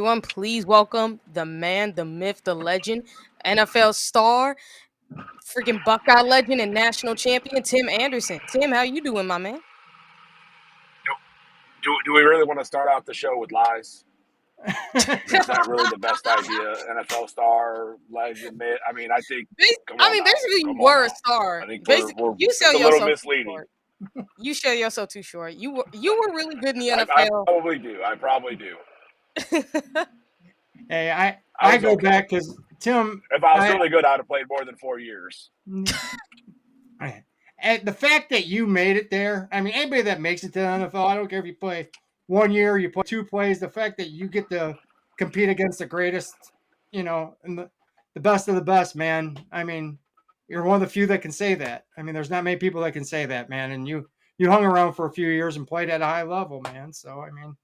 everyone. Please welcome the man, the myth, the legend, NFL star, freaking Buckeye legend and national champion, Tim Anderson. Tim, how you doing, my man? Do we really want to start out the show with lies? Is that really the best idea? NFL star, legend, myth? I mean, I think. Basically, you were a star. I think Basically, you sell it's a little yourself misleading. too short. You sell yourself too short. You were really good in the I NFL. probably do. Hey, I go back because Tim. If I was really good, I'd have played more than 4 years. And the fact that you made it there, I mean, anybody that makes it to the NFL, I don't care if you play 1 year, you play 2 plays, the fact that you get to compete against the greatest, and the best of the best, man. I mean, you're one of the few that can say that. I mean, there's not many people that can say that, man. And you hung around for a few years and played at a high level, man. So, I mean,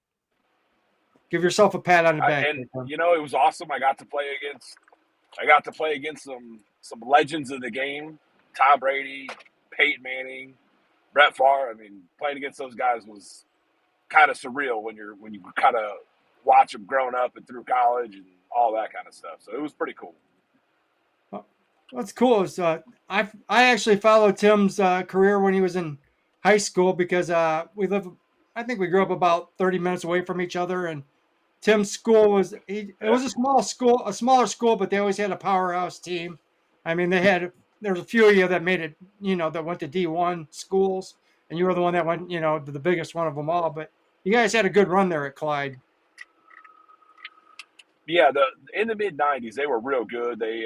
give yourself a pat on the back. It was awesome. I got to play against some legends of the game, Tom Brady, Peyton Manning, Brett Favre. I mean, playing against those guys was kind of surreal when you kind of watch them growing up and through college and all that kind of stuff. So it was pretty cool. What's cool is I actually followed Tim's career when he was in high school because I think we grew up about 30 minutes away from each other, and Tim's school was a smaller school, but they always had a powerhouse team. I mean, there was a few of you that made it, that went to D1 schools, and you were the one that went, to the biggest one of them all. But you guys had a good run there at Clyde. Yeah, in the mid '90s, they were real good. They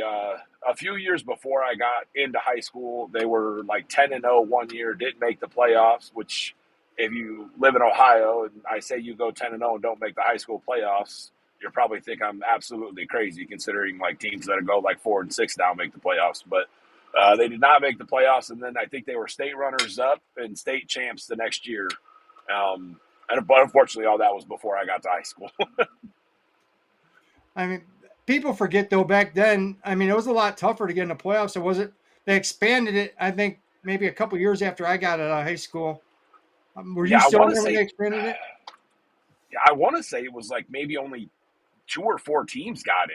a few years before I got into high school, they were like 10-0 one year, didn't make the playoffs. Which, if you live in Ohio and I say you go 10-0 and don't make the high school playoffs, you'll probably think I'm absolutely crazy, considering like teams that go like 4-6 now make the playoffs. But they did not make the playoffs, and then I think they were state runners up and state champs the next year. But unfortunately, all that was before I got to high school. I mean, people forget though. Back then, I mean, it was a lot tougher to get in the playoffs. So was it? They expanded it. I think maybe a couple years after I got out of high school. Were you still there when they expanded it? Yeah, I want to say it was like maybe only 2 or 4 teams got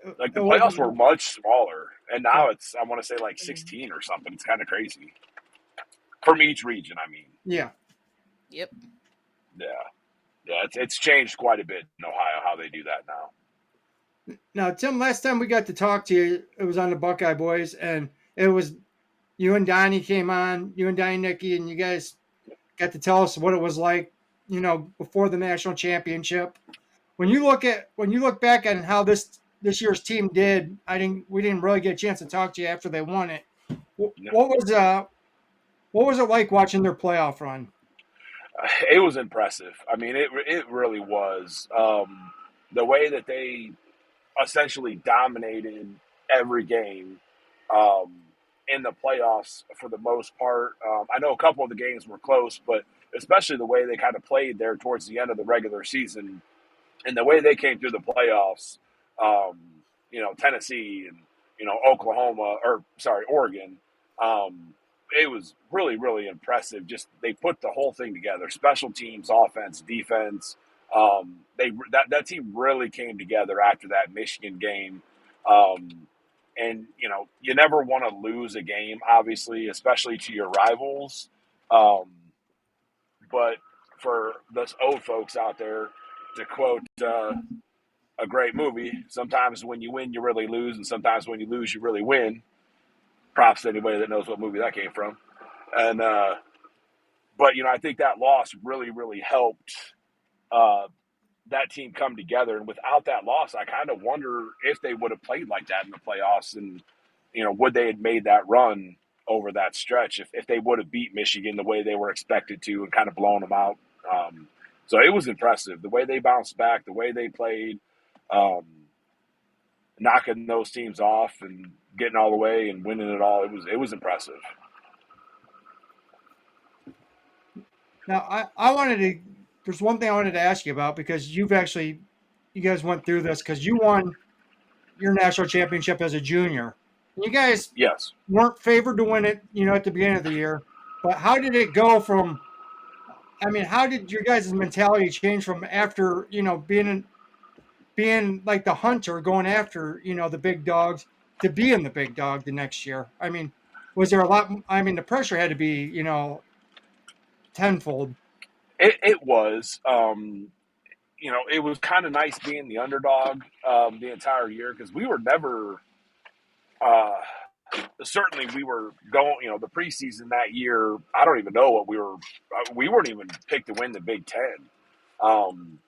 in. Like the playoffs were much smaller, and now it's, I want to say like 16 or something. It's kind of crazy from each region. I mean. Yeah. Yep. Yeah. Yeah, it's changed quite a bit in Ohio how they do that now. Now, Tim, last time we got to talk to you, it was on the Buckeye Boys, and it was you and Donnie came on, you and Donnie Nicky, and you guys got to tell us what it was like, before the national championship. When you look back at how this year's team did, we didn't really get a chance to talk to you after they won it. What was it like watching their playoff run? It was impressive. I mean, it really was. The way that they essentially dominated every game in the playoffs for the most part. I know a couple of the games were close, but especially the way they kind of played there towards the end of the regular season and the way they came through the playoffs, Tennessee and, Oregon. It was really, really impressive. Just they put the whole thing together: special teams, offense, defense. That team really came together after that Michigan game. And you never want to lose a game, obviously, especially to your rivals. But for those old folks out there, to quote a great movie, sometimes when you win, you really lose, and sometimes when you lose, you really win. Props to anybody that knows what movie that came from. And but I think that loss really, really helped that team come together. And without that loss, I kind of wonder if they would have played like that in the playoffs, and would they have made that run over that stretch if they would have beat Michigan the way they were expected to and kind of blown them out. So it was impressive the way they bounced back, the way they played, knocking those teams off and getting all the way and winning it all. It was impressive. Now, there's one thing I wanted to ask you about, because you guys went through this because you won your national championship as a junior. You guys weren't favored to win it, at the beginning of the year. But how did it go from, I mean, how did your guys' mentality change from after being like the hunter going after the big dogs to being the big dog the next year? I mean, was there a lot? I mean, the pressure had to be tenfold. It was. It was kind of nice being the underdog the entire year because we were never. Uh, Certainly, we were going. The preseason that year, I don't even know what we were. We weren't even picked to win the Big Ten. Um,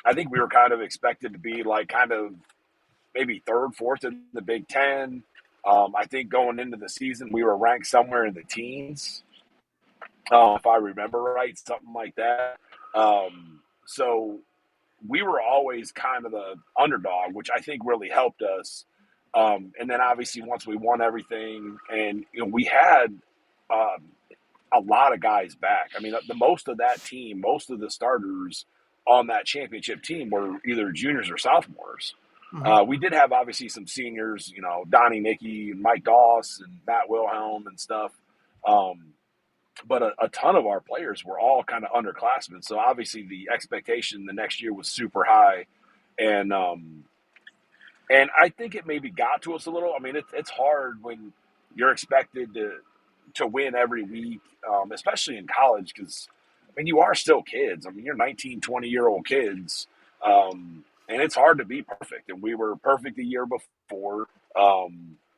I think we were kind of expected to be like kind of maybe third, fourth in the Big Ten. I think going into the season, we were ranked somewhere in the teens, if I remember right, something like that. So we were always kind of the underdog, which I think really helped us. And then obviously once we won everything, and we had um, a lot of guys back. I mean, the most of that team, most of the starters on that championship team were either juniors or sophomores. Hmm. We did have obviously some seniors, Donnie Nicky and Mike Doss and Matt Wilhelm and stuff. Um, but a ton of our players were all kind of underclassmen. So obviously the expectation the next year was super high. And and I think it maybe got to us a little. I mean, it's hard when you're expected to win every week, especially in college, because I mean you are still kids. I mean you're 19, 20-year-old kids, and it's hard to be perfect. And we were perfect the year before.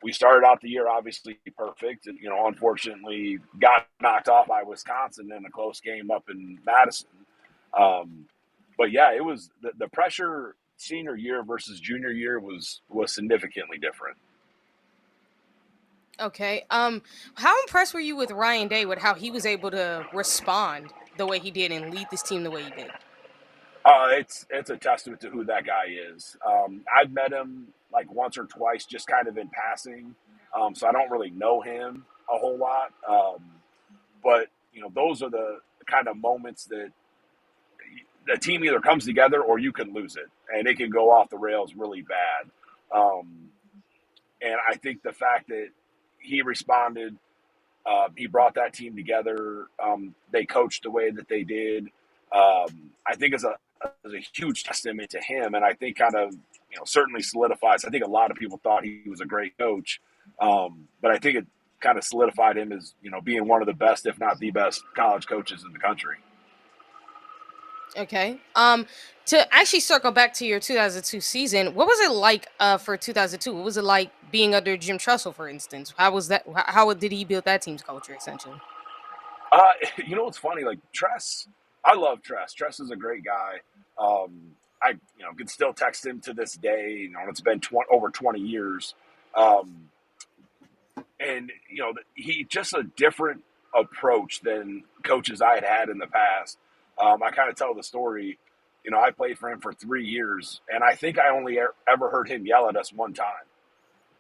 We started out the year obviously perfect, and unfortunately got knocked off by Wisconsin in a close game up in Madison. Um, but yeah, it was the pressure senior year versus junior year was significantly different. Okay. How impressed were you with Ryan Day with how he was able to respond the way he did and lead this team the way he did? It's a testament to who that guy is. I've met him like once or twice, just kind of in passing, so I don't really know him a whole lot. But those are the kind of moments that the team either comes together or you can lose it, and it can go off the rails really bad. Um, and I think the fact that he responded, he brought that team together. They coached the way that they did. I think is a huge testament to him, and I think kind of certainly solidifies. I think a lot of people thought he was a great coach, but I think it kind of solidified him as being one of the best, if not the best, college coaches in the country. Okay. To actually circle back to your 2002 season, what was it like for 2002? What was it like being under Jim Tressel, for instance? How was that? How did he build that team's culture essentially? Uh, what's funny? Like Tress, I love Tress. Tress is a great guy. I can still text him to this day. It's been over 20 years, um, and he just a different approach than coaches I had in the past. I kind of tell the story. I played for him for 3 years, and I think I only ever heard him yell at us one time,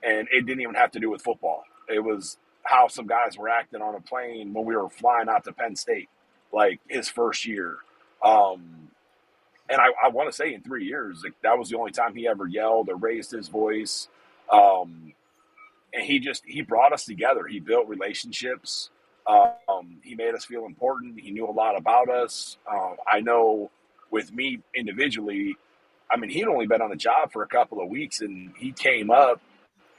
and it didn't even have to do with football. It was how some guys were acting on a plane when we were flying out to Penn State, like his first year. Um, and I want to say in 3 years, like, that was the only time he ever yelled or raised his voice. Um, and he brought us together. He built relationships. He made us feel important. He knew a lot about us. I know with me individually, I mean, he'd only been on the job for a couple of weeks, and he came up,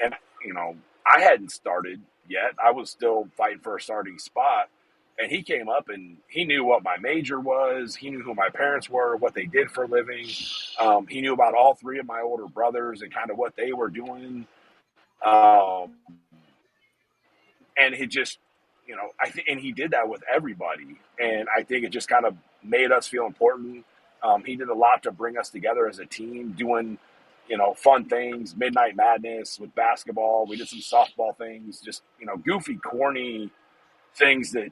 and I hadn't started yet. I was still fighting for a starting spot, and he came up and he knew what my major was. He knew who my parents were, what they did for a living. He knew about all three of my older brothers and kind of what they were doing. Um, and he just, I think, and he did that with everybody. And I think it just kind of made us feel important. He did a lot to bring us together as a team, doing, fun things, Midnight Madness with basketball. We did some softball things, just, goofy, corny things that,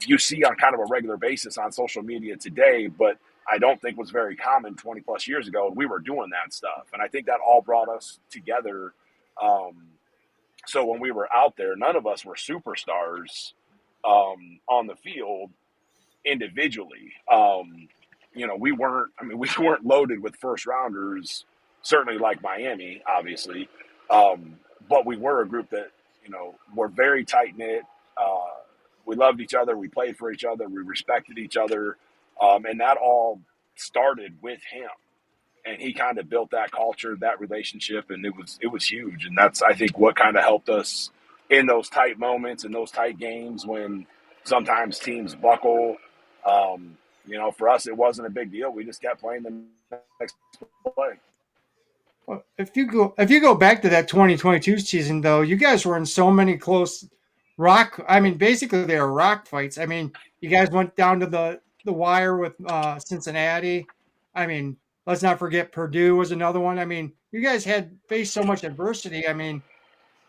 you see on kind of a regular basis on social media today, but I don't think was very common 20 plus years ago. We were doing that stuff. And I think that all brought us together. Um, so when we were out there, none of us were superstars on the field individually. We weren't. I mean, we weren't loaded with first rounders. Certainly, like Miami, obviously, but we were a group that were very tight knit. we loved each other, we played for each other, we respected each other, and that all started with him. And he kind of built that culture, that relationship, and it was huge. And that's, I think, what kind of helped us in those tight moments, in those tight games when sometimes teams buckle. For us, it wasn't a big deal. We just kept playing the next play. Well, if you go back to that 2022 season, though, you guys were in so many close rock. I mean, basically they were rock fights. I mean, you guys went down to the wire with Cincinnati. I mean, let's not forget Purdue was another one. I mean, you guys had faced so much adversity. I mean,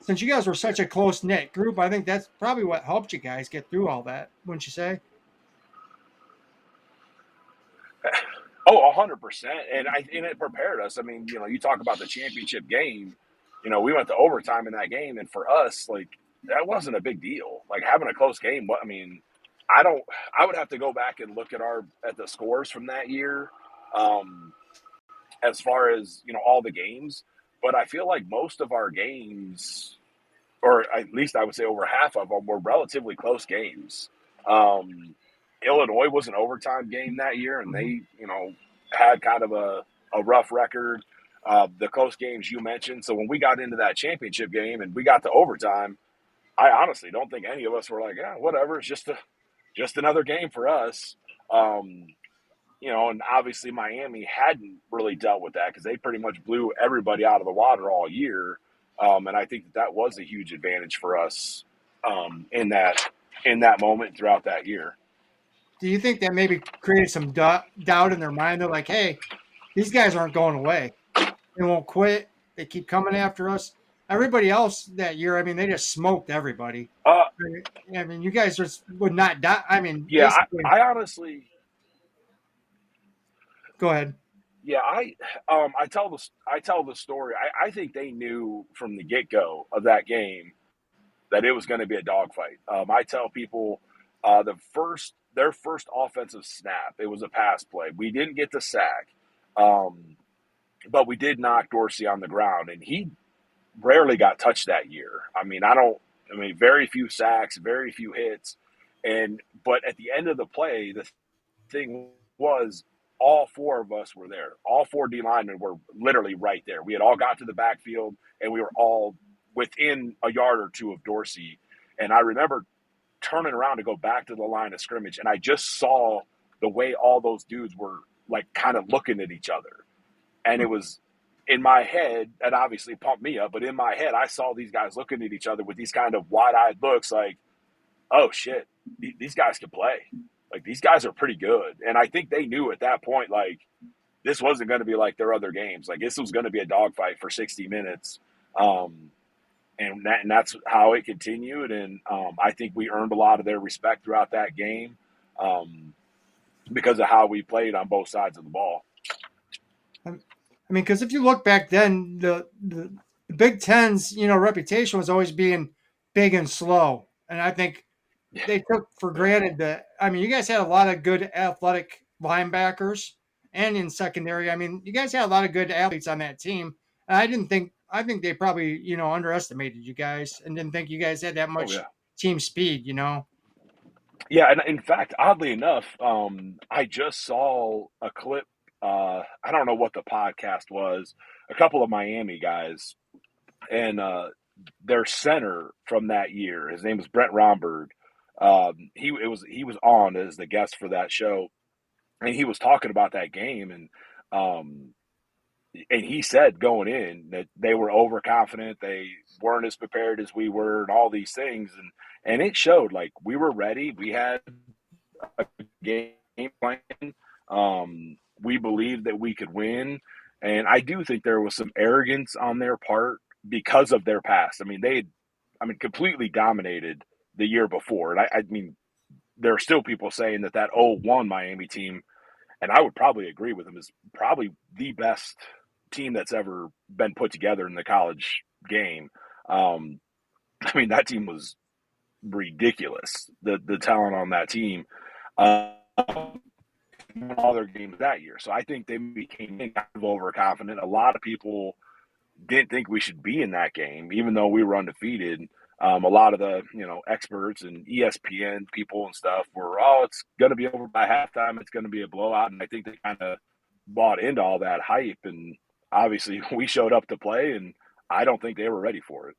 since you guys were such a close knit group, I think that's probably what helped you guys get through all that. Wouldn't you say? Oh, 100%. And it prepared us. I mean, you talk about the championship game. We went to overtime in that game, and for us, like, that wasn't a big deal. Like, having a close game. I mean, I don't. I would have to go back and look at the scores from that year, um, as far as all the games. But I feel like most of our games, or at least I would say over half of them, were relatively close games. Um, Illinois was an overtime game that year, and Mhm. they, had kind of a rough record. The close games you mentioned. So when we got into that championship game and we got to overtime, I honestly don't think any of us were like, yeah, whatever. It's just another game for us. Um, and obviously Miami hadn't really dealt with that because they pretty much blew everybody out of the water all year. And I think that was a huge advantage for us in that moment throughout that year. Do you think that maybe created some doubt in their mind? They're like, hey, these guys aren't going away. They won't quit. They keep coming after us. Everybody else that year, I mean, they just smoked everybody. Uh, I mean, you guys just would not die. I mean, yeah, basically, I honestly, go ahead. yeah, I tell the story. I think they knew from the get go of that game that it was going to be a dogfight. I tell people their first offensive snap, it was a pass play. We didn't get the sack, um, but we did knock Dorsey on the ground, and he rarely got touched that year. Very few sacks, very few hits, but at the end of the play, the thing was all four of us were there. All four D linemen were literally right there. We had all got to the backfield, and we were all within a yard or two of Dorsey. And I remember turning around to go back to the line of scrimmage, and I just saw the way all those dudes were like kind of looking at each other. And it was in my head, and obviously pumped me up, but in my head, I saw these guys looking at each other with these kind of wide eyed looks like, oh shit, these guys can play. Like, these guys are pretty good. And I think they knew at that point, like, this wasn't going to be like their other games. Like, this was going to be a dogfight for 60 minutes. Um, and that's how it continued. And I think we earned a lot of their respect throughout that game um, because of how we played on both sides of the ball. I mean, because if you look back then, the Big Ten's reputation was always being big and slow, and I think they took for granted that. I mean, you guys had a lot of good athletic linebackers, and in secondary, I mean, you guys had a lot of good athletes on that team. And I didn't think. I think they probably underestimated you guys and didn't think you guys had that Oh, much yeah. team speed. Yeah, and in fact, oddly enough, I just saw a clip. I don't know what the podcast was. A couple of Miami guys, and their center from that year, his name was Brent Romberg. He was on as the guest for that show, and he was talking about that game, um, and he said going in that they were overconfident, they weren't as prepared as we were, and all these things, and it showed. Like, we were ready, we had a game plan. We believed that we could win, and I do think there was some arrogance on their part because of their past. Completely dominated the year before, and I mean, there are still people saying that 0-1 Miami team, and I would probably agree with them, is probably the best team that's ever been put together in the college game. Um, that team was ridiculous. The talent on that team. Um, all their games that year. So I think they became kind of overconfident. A lot of people didn't think we should be in that game, even though we were undefeated. A lot of the experts and ESPN people and stuff were, it's going to be over by halftime. It's going to be a blowout, and I think they kind of bought into all that hype. And obviously, we showed up to play, and I don't think they were ready for it.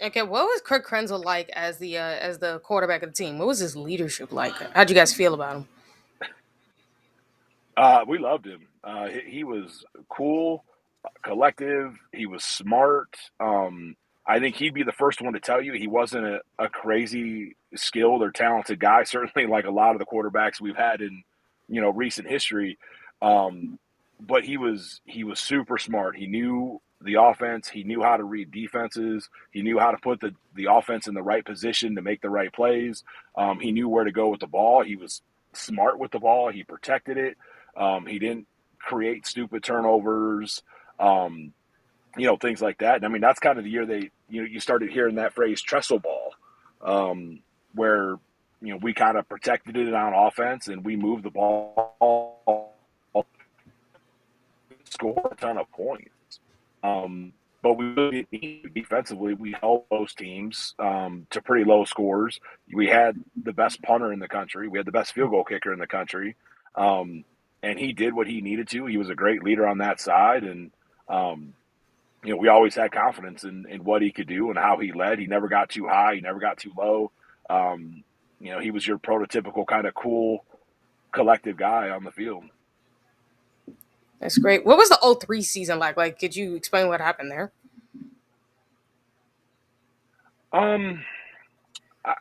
Okay, what was Kirk Krenzel like as the quarterback of the team? What was his leadership like? How'd you guys feel about him? We loved him. He was cool, collective. He was smart. I think he'd be the first one to tell you he wasn't a crazy skilled or talented guy. Certainly, like a lot of the quarterbacks we've had in recent history. Um, but he was super smart. He knew the offense. He knew how to read defenses. He knew how to put the offense in the right position to make the right plays. He knew where to go with the ball. He was smart with the ball. He protected it. He didn't create stupid turnovers, things like that. And I mean, that's kind of the year you started hearing that phrase "trestle ball," where we kind of protected it on offense and we moved the ball, score a ton of points. But we really didn't need defensively. We held those teams to pretty low scores. We had the best punter in the country. We had the best field goal kicker in the country. Um, and he did what he needed to. He was a great leader on that side. And, we always had confidence in what he could do and how he led. He never got too high. He never got too low. He was your prototypical kind of cool, collective guy on the field. That's great. What was the '03 season like? Like, could you explain what happened there? Um, I,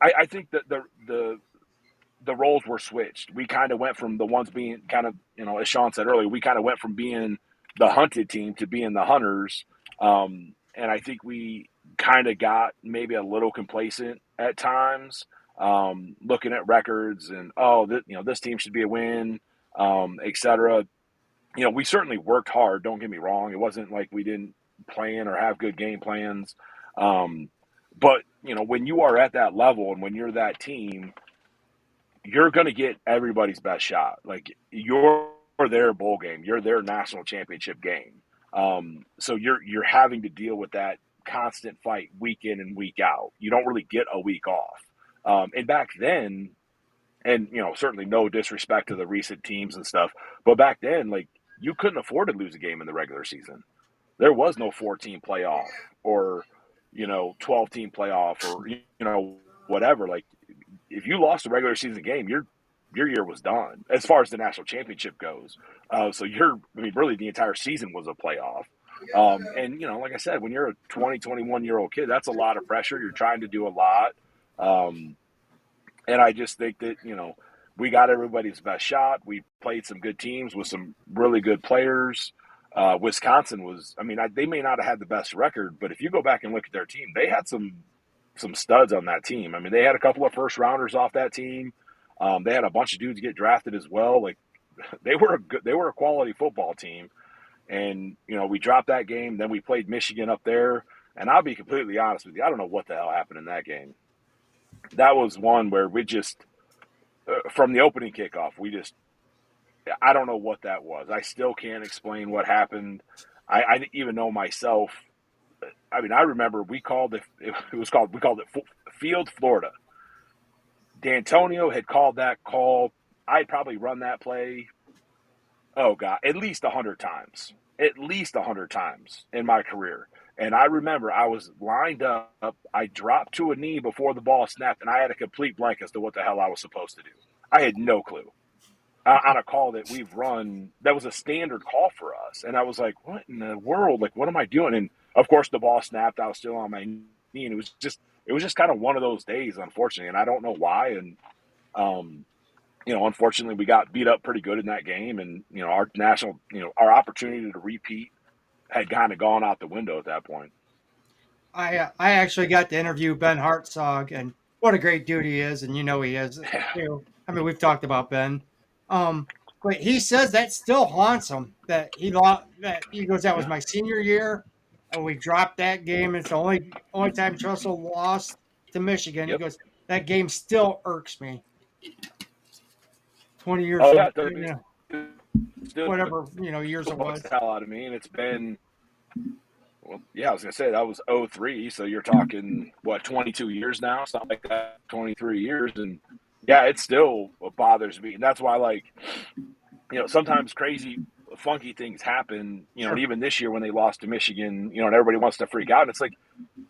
I think that the roles were switched. We kind of went from the ones being kind of, as Shaun said earlier, we kind of went from being the hunted team to being the hunters. And I think we kind of got maybe a little complacent at times, looking at records and, this team should be a win, et cetera. We certainly worked hard. Don't get me wrong. It wasn't like we didn't plan or have good game plans. Um, but, when you are at that level and when you're that team, you're going to get everybody's best shot. Like you're their bowl game, you're their national championship game. So you're having to deal with that constant fight week in and week out. You don't really get a week off. And back then, and certainly no disrespect to the recent teams and stuff, but back then, like you couldn't afford to lose a game in the regular season. There was no 14 playoff or 12-team playoff or whatever. Like if you lost a regular season game, your year was done as far as the national championship goes. So really the entire season was a playoff. And like I said, when you're a 20, 21-year-old kid, that's a lot of pressure. You're trying to do a lot. And I just think that, we got everybody's best shot. We played some good teams with some really good players. Wisconsin was, they may not have had the best record, but if you go back and look at their team, they had some studs on that team. They had a couple of first rounders off that team. They had a bunch of dudes get drafted as well. Like they were a quality football team. And, we dropped that game. Then we played Michigan up there. And I'll be completely honest with you. I don't know what the hell happened in that game. That was one where we just, from the opening kickoff, I don't know what that was. I still can't explain what happened. I didn't even know myself. I remember we called it Field Florida. D'Antonio had called that call. I'd probably run that play, oh God, at least 100 times. At least 100 times in my career. And I remember I was lined up. I dropped to a knee before the ball snapped, and I had a complete blank as to what the hell I was supposed to do. I had no clue. On a call that we've run, that was a standard call for us. And I was like, what in the world? Like, what am I doing? And, of course, the ball snapped. I was still on my knee, and it was just kind of one of those days, unfortunately. And I don't know why. And, unfortunately, we got beat up pretty good in that game. And, our our opportunity to repeat had kind of gone out the window at that point. I actually got to interview Ben Hartzog, and what a great dude he is, and he is too. We've talked about Ben, but he says that still haunts him. That he lost. That he goes, that was my senior year, and we dropped that game. It's the only time Trussell lost to Michigan. Yep. He goes, that game still irks me. 20 years Oh, from yeah, still whatever years it was. the hell out of me, and it's been Well, yeah, I was gonna say that was '03, so you're talking what 22 years now, something like that, 23 years, and yeah, it still bothers me, and that's why like sometimes crazy, funky things happen, and Sure. even this year when they lost to Michigan, and everybody wants to freak out, and it's like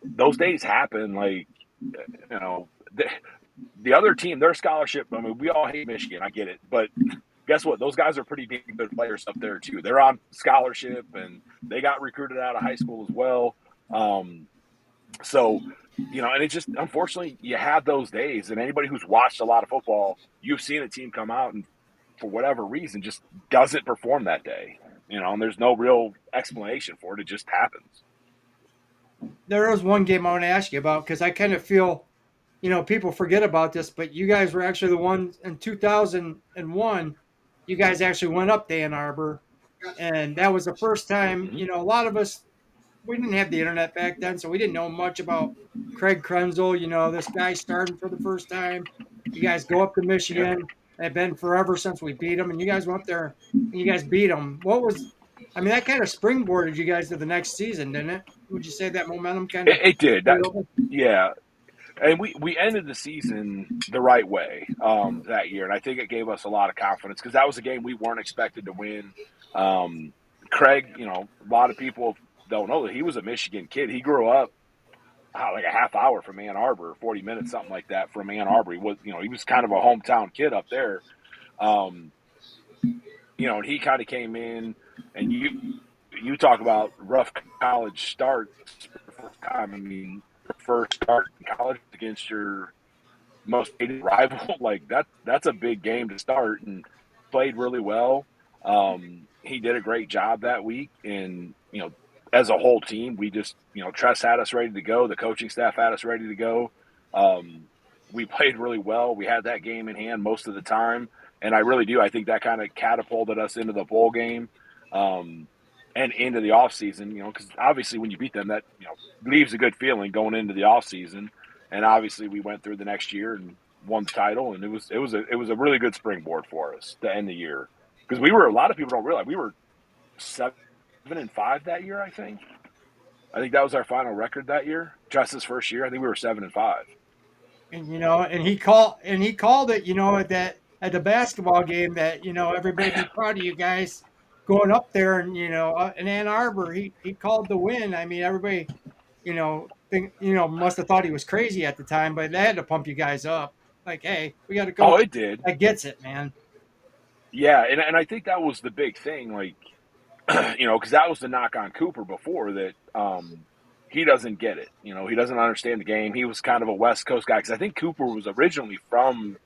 those days happen, like you know the other team, their scholarship. I mean, we all hate Michigan, I get it, but guess what? Those guys are pretty damn good players up there too. They're on scholarship and they got recruited out of high school as well. Um, so, and it's just unfortunately you have those days. And anybody who's watched a lot of football, you've seen a team come out and for whatever reason just doesn't perform that day. And there's no real explanation for it. It just happens. There is one game I want to ask you about because I kind of feel, people forget about this, but you guys were actually the ones in 2001. You guys actually went up to Ann Arbor, and that was the first time. Mm-hmm. A lot of us, we didn't have the internet back then, so we didn't know much about Craig Krenzel. This guy starting for the first time. You guys go up to Yeah. Michigan. It's been forever since we beat them, and you guys went up there and you guys beat them. I mean, that kind of springboarded you guys to the next season, didn't it? Would you say that momentum kind of It did that. carried over? Yeah. And we ended the season the right way that year, and I think it gave us a lot of confidence because that was a game we weren't expected to win. Craig, a lot of people don't know that he was a Michigan kid. He grew up like a half hour from Ann Arbor, 40 minutes, something like that from Ann Arbor. He was kind of a hometown kid up there. Um, and he kind of came in, and you talk about rough college starts for the first time. I mean, your first start in college against your most hated rival, like that's a big game to start, and played really well. He did a great job that week, and as a whole team, we just Tress had us ready to go. The coaching staff had us ready to go. Um, we played really well. We had that game in hand most of the time, and I really do. I think that kind of catapulted us into the bowl game. Um, and into the off season, because obviously when you beat them, that leaves a good feeling going into the off season. And obviously we went through the next year and won the title, and it was a really good springboard for us to end the year because a lot of people don't realize we were 7-5 that year. I think that was our final record that year. Tress's first year, I think we were 7-5. And and he called it, at the basketball game that everybody be proud of you guys going up there and in Ann Arbor. He called the win. I mean, everybody must have thought he was crazy at the time, but they had to pump you guys up. Like, hey, we got a Oh, coach it did. that gets it, man. Yeah, and I think that was the big thing, like because that was the knock on Cooper before that. He doesn't get it. He doesn't understand the game. He was kind of a West Coast guy because I think Cooper was originally from,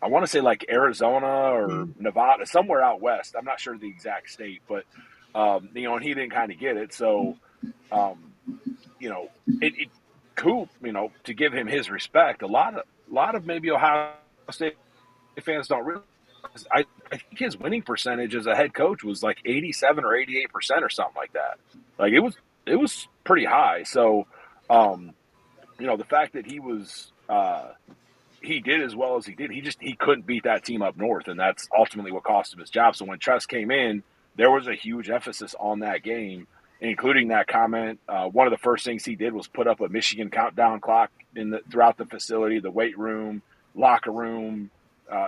I want to say like Arizona or Mhm. Nevada, somewhere out west. I'm not sure the exact state, but and he didn't kind of get it. So, um, it Coop, to give him his respect, a lot of maybe Ohio State fans don't realize. I think his winning percentage as a head coach was like 87 or 88% or something like that. Like it was pretty high. So, um, the fact that he did as well as he did. He couldn't beat that team up north, and that's ultimately what cost him his job. So when Tress came in, there was a huge emphasis on that game, including that comment. One of the first things he did was put up a Michigan countdown clock throughout the facility, the weight room, locker room,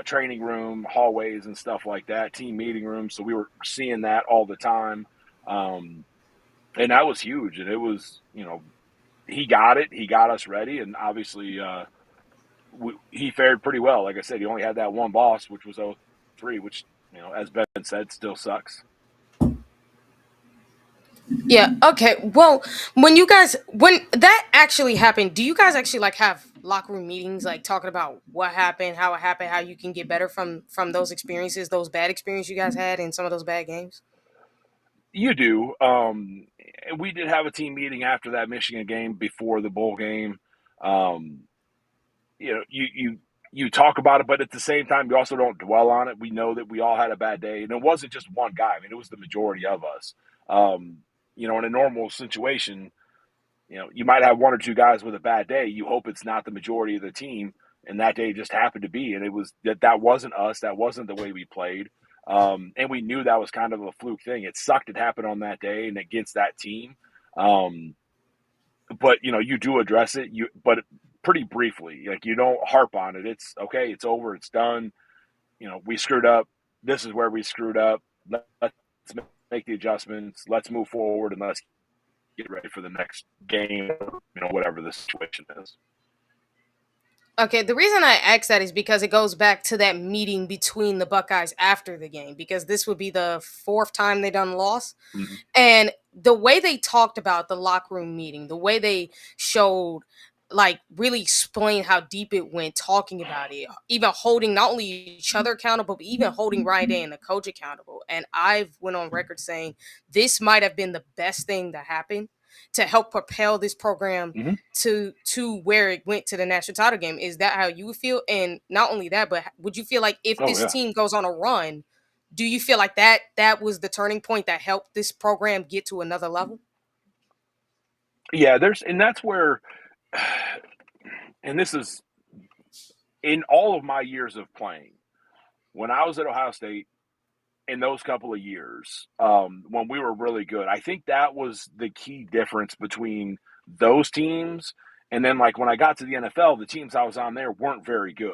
training room, hallways, and stuff like that. Team meeting rooms. So we were seeing that all the time, and that was huge. And it was, he got it. He got us ready, and obviously. He fared pretty well. Like I said, he only had that one loss, which was 0-3, which, as Ben said, still sucks. Yeah. Okay. Well, when that actually happened, do you guys actually like have locker room meetings, like talking about what happened, how it happened, how you can get better from those experiences, those bad experiences you guys had in some of those bad games? You do. We did have a team meeting after that Michigan game before the bowl game. Um, you talk about it, but at the same time, you also don't dwell on it. We know that we all had a bad day, and it wasn't just one guy. I mean, it was the majority of us. Um, in a normal situation, you might have one or two guys with a bad day. You hope it's not the majority of the team, and that day just happened to be. And it was that wasn't us. That wasn't the way we played. And we knew that was kind of a fluke thing. It sucked. It happened on that day and against that team. Um, but you do address it, but pretty briefly. Like, you don't harp on it. It's okay. It's over. It's done. We screwed up. This is where we screwed up. Let's make the adjustments. Let's move forward, and let's get ready for the next game, or, whatever the situation is. Okay, the reason I ask that is because it goes back to that meeting between the Buckeyes after the game, because this would be the fourth time they done lost. Mhm. And the way they talked about the locker room meeting, the way they showed, like, really explained how deep it went, talking about it, even holding not only each other accountable, but even holding Ryan Day and the coach accountable. And I've went on record saying this might have been the best thing that happened to help propel this program Mhm. to where it went to the national title game. Is that how you would feel? And not only that, but would you feel like if Oh this yeah, team goes on a run, do you feel like that was the turning point that helped this program get to another level? yeah. And that's where, and this is in all of my years of playing. When I was at Ohio State, in those couple of years, when we were really good, I think that was the key difference between those teams. And then, like, when I got to the NFL, the teams I was on there weren't very good.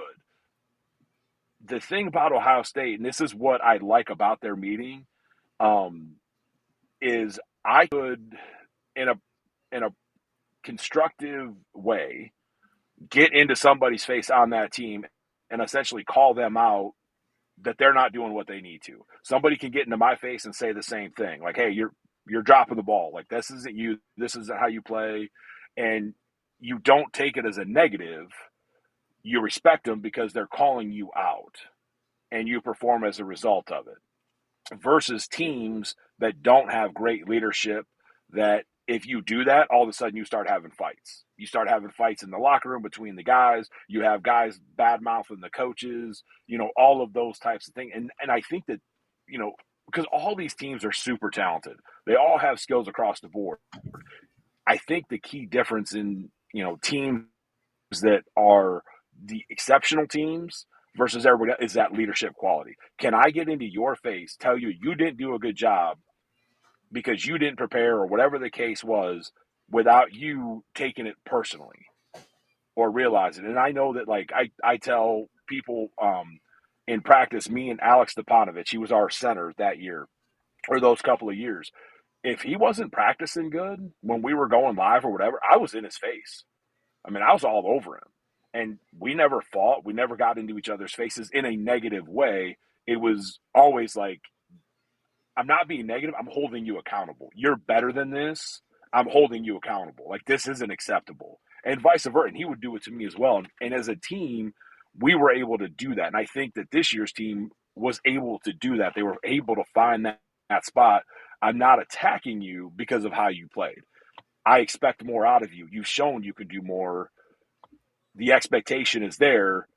The thing about Ohio State, and this is what I like about their meeting, um, is I could, in a constructive way, get into somebody's face on that team and essentially call them out that they're not doing what they need to. Somebody can get into my face and say the same thing, like, "Hey, you're dropping the ball. Like, this isn't you. This isn't how you play," and you don't take it as a negative. You respect them because they're calling you out, and you perform as a result of it. Versus teams that don't have great leadership, that if you do that, all of a sudden you start having fights. You start having fights in the locker room between the guys. You have guys bad mouthing the coaches, all of those types of things. And I think that, because all these teams are super talented, they all have skills across the board. I think the key difference in, teams that are the exceptional teams versus everybody else is that leadership quality. Can I get into your face, tell you you didn't do a good job because you didn't prepare or whatever the case was, without you taking it personally or realizing it? And I know that, like, I tell people, in practice, me and Alex Stepanovich, he was our center that year or those couple of years. If he wasn't practicing good when we were going live or whatever, I was in his face. I mean, I was all over him. And we never fought. We never got into each other's faces in a negative way. It was always like, I'm not being negative. I'm holding you accountable. You're better than this. I'm holding you accountable. Like, this isn't acceptable. And vice versa. And he would do it to me as well. And as a team, we were able to do that. And I think that this year's team was able to do that. They were able to find that spot. I'm not attacking you because of how you played. I expect more out of you. You've shown you can do more. The expectation is there.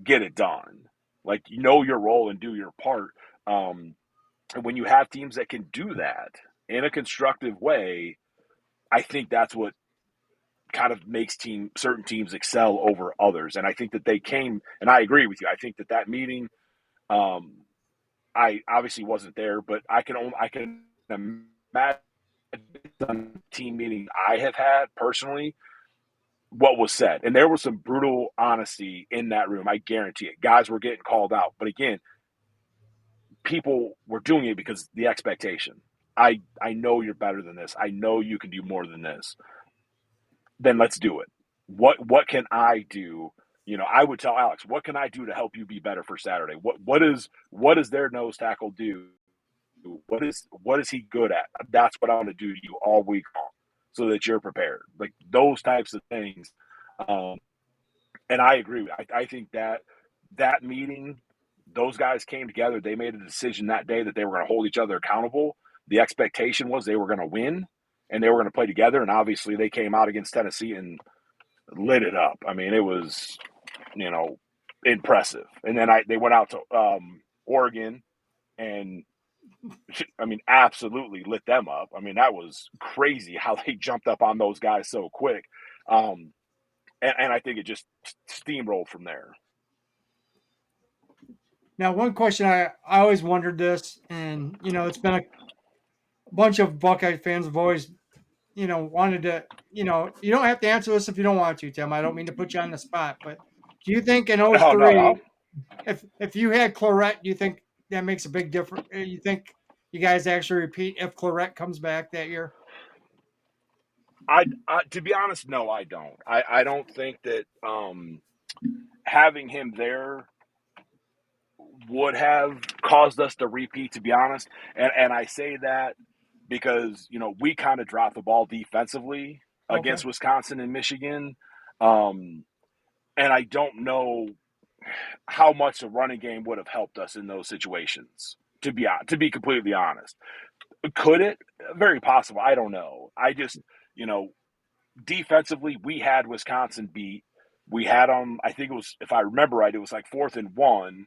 Get it done. Like, know your role and do your part. And when you have teams that can do that in a constructive way, I think that's what kind of makes certain teams excel over others. And I think that they came, and I agree with you. I think that meeting, I obviously wasn't there, but I can imagine team meetings I have had personally, what was said. And there was some brutal honesty in that room. I guarantee it. Guys were getting called out. But again, people were doing it because the expectation. I know you're better than this. I know you can do more than this. Then let's do it. What can I do? I would tell Alex, what can I do to help you be better for Saturday? What does their nose tackle do? What is he good at? That's what I want to do to you all week long, so that you're prepared. Like, those types of things. Um, and I agree. I think that meeting, those guys came together. They made a decision that day that they were going to hold each other accountable. The expectation was they were going to win and they were going to play together. And obviously, they came out against Tennessee and lit it up. I mean, it was, you know, impressive. And then they went out to Oregon and, I mean, absolutely lit them up. I mean, that was crazy how they jumped up on those guys so quick. Um, and I think it just steamrolled from there. Now, one question I always wondered this, and it's been a bunch of Buckeye fans have always wanted to, you don't have to answer this if you don't want to, Tim. I don't mean to put you on the spot, but do you think in Oh, no, no. 03, if you had Clarette, do you think that makes a big difference? You think you guys actually repeat if Clarette comes back that year? To be honest, no, I don't. I don't think that having him there would have caused us to repeat, to be honest. And I say that because, we kind of dropped the ball defensively Okay. against Wisconsin and Michigan. Um, and I don't know how much the running game would have helped us in those situations, to be completely honest. Could it? Very possible. I don't know. I just, you know, defensively, we had Wisconsin beat. We had them, I think it was, if I remember right, it was like 4th and 1,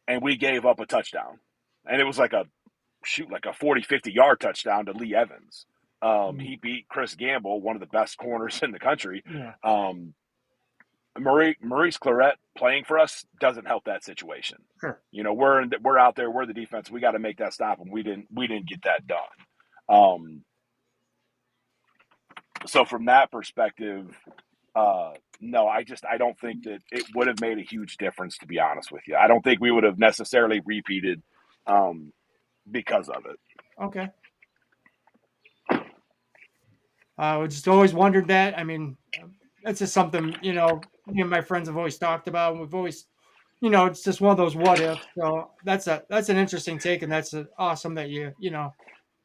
and we gave up a touchdown. And it was like a 40, 50-yard touchdown to Lee Evans. Mm, He beat Chris Gamble, one of the best corners in the country. yeah. Um, Maurice Clarett playing for us doesn't help that situation. Sure. We're out there, we're the defense. We got to make that stop, and we didn't get that done. Um, so from that perspective, no, I don't think that it would have made a huge difference. To be honest with you, I don't think we would have necessarily repeated because of it. Okay. I just always wondered that. I mean, that's just something, me and my friends have always talked about. And we've always, it's just one of those what ifs. So that's an interesting take, and that's awesome that you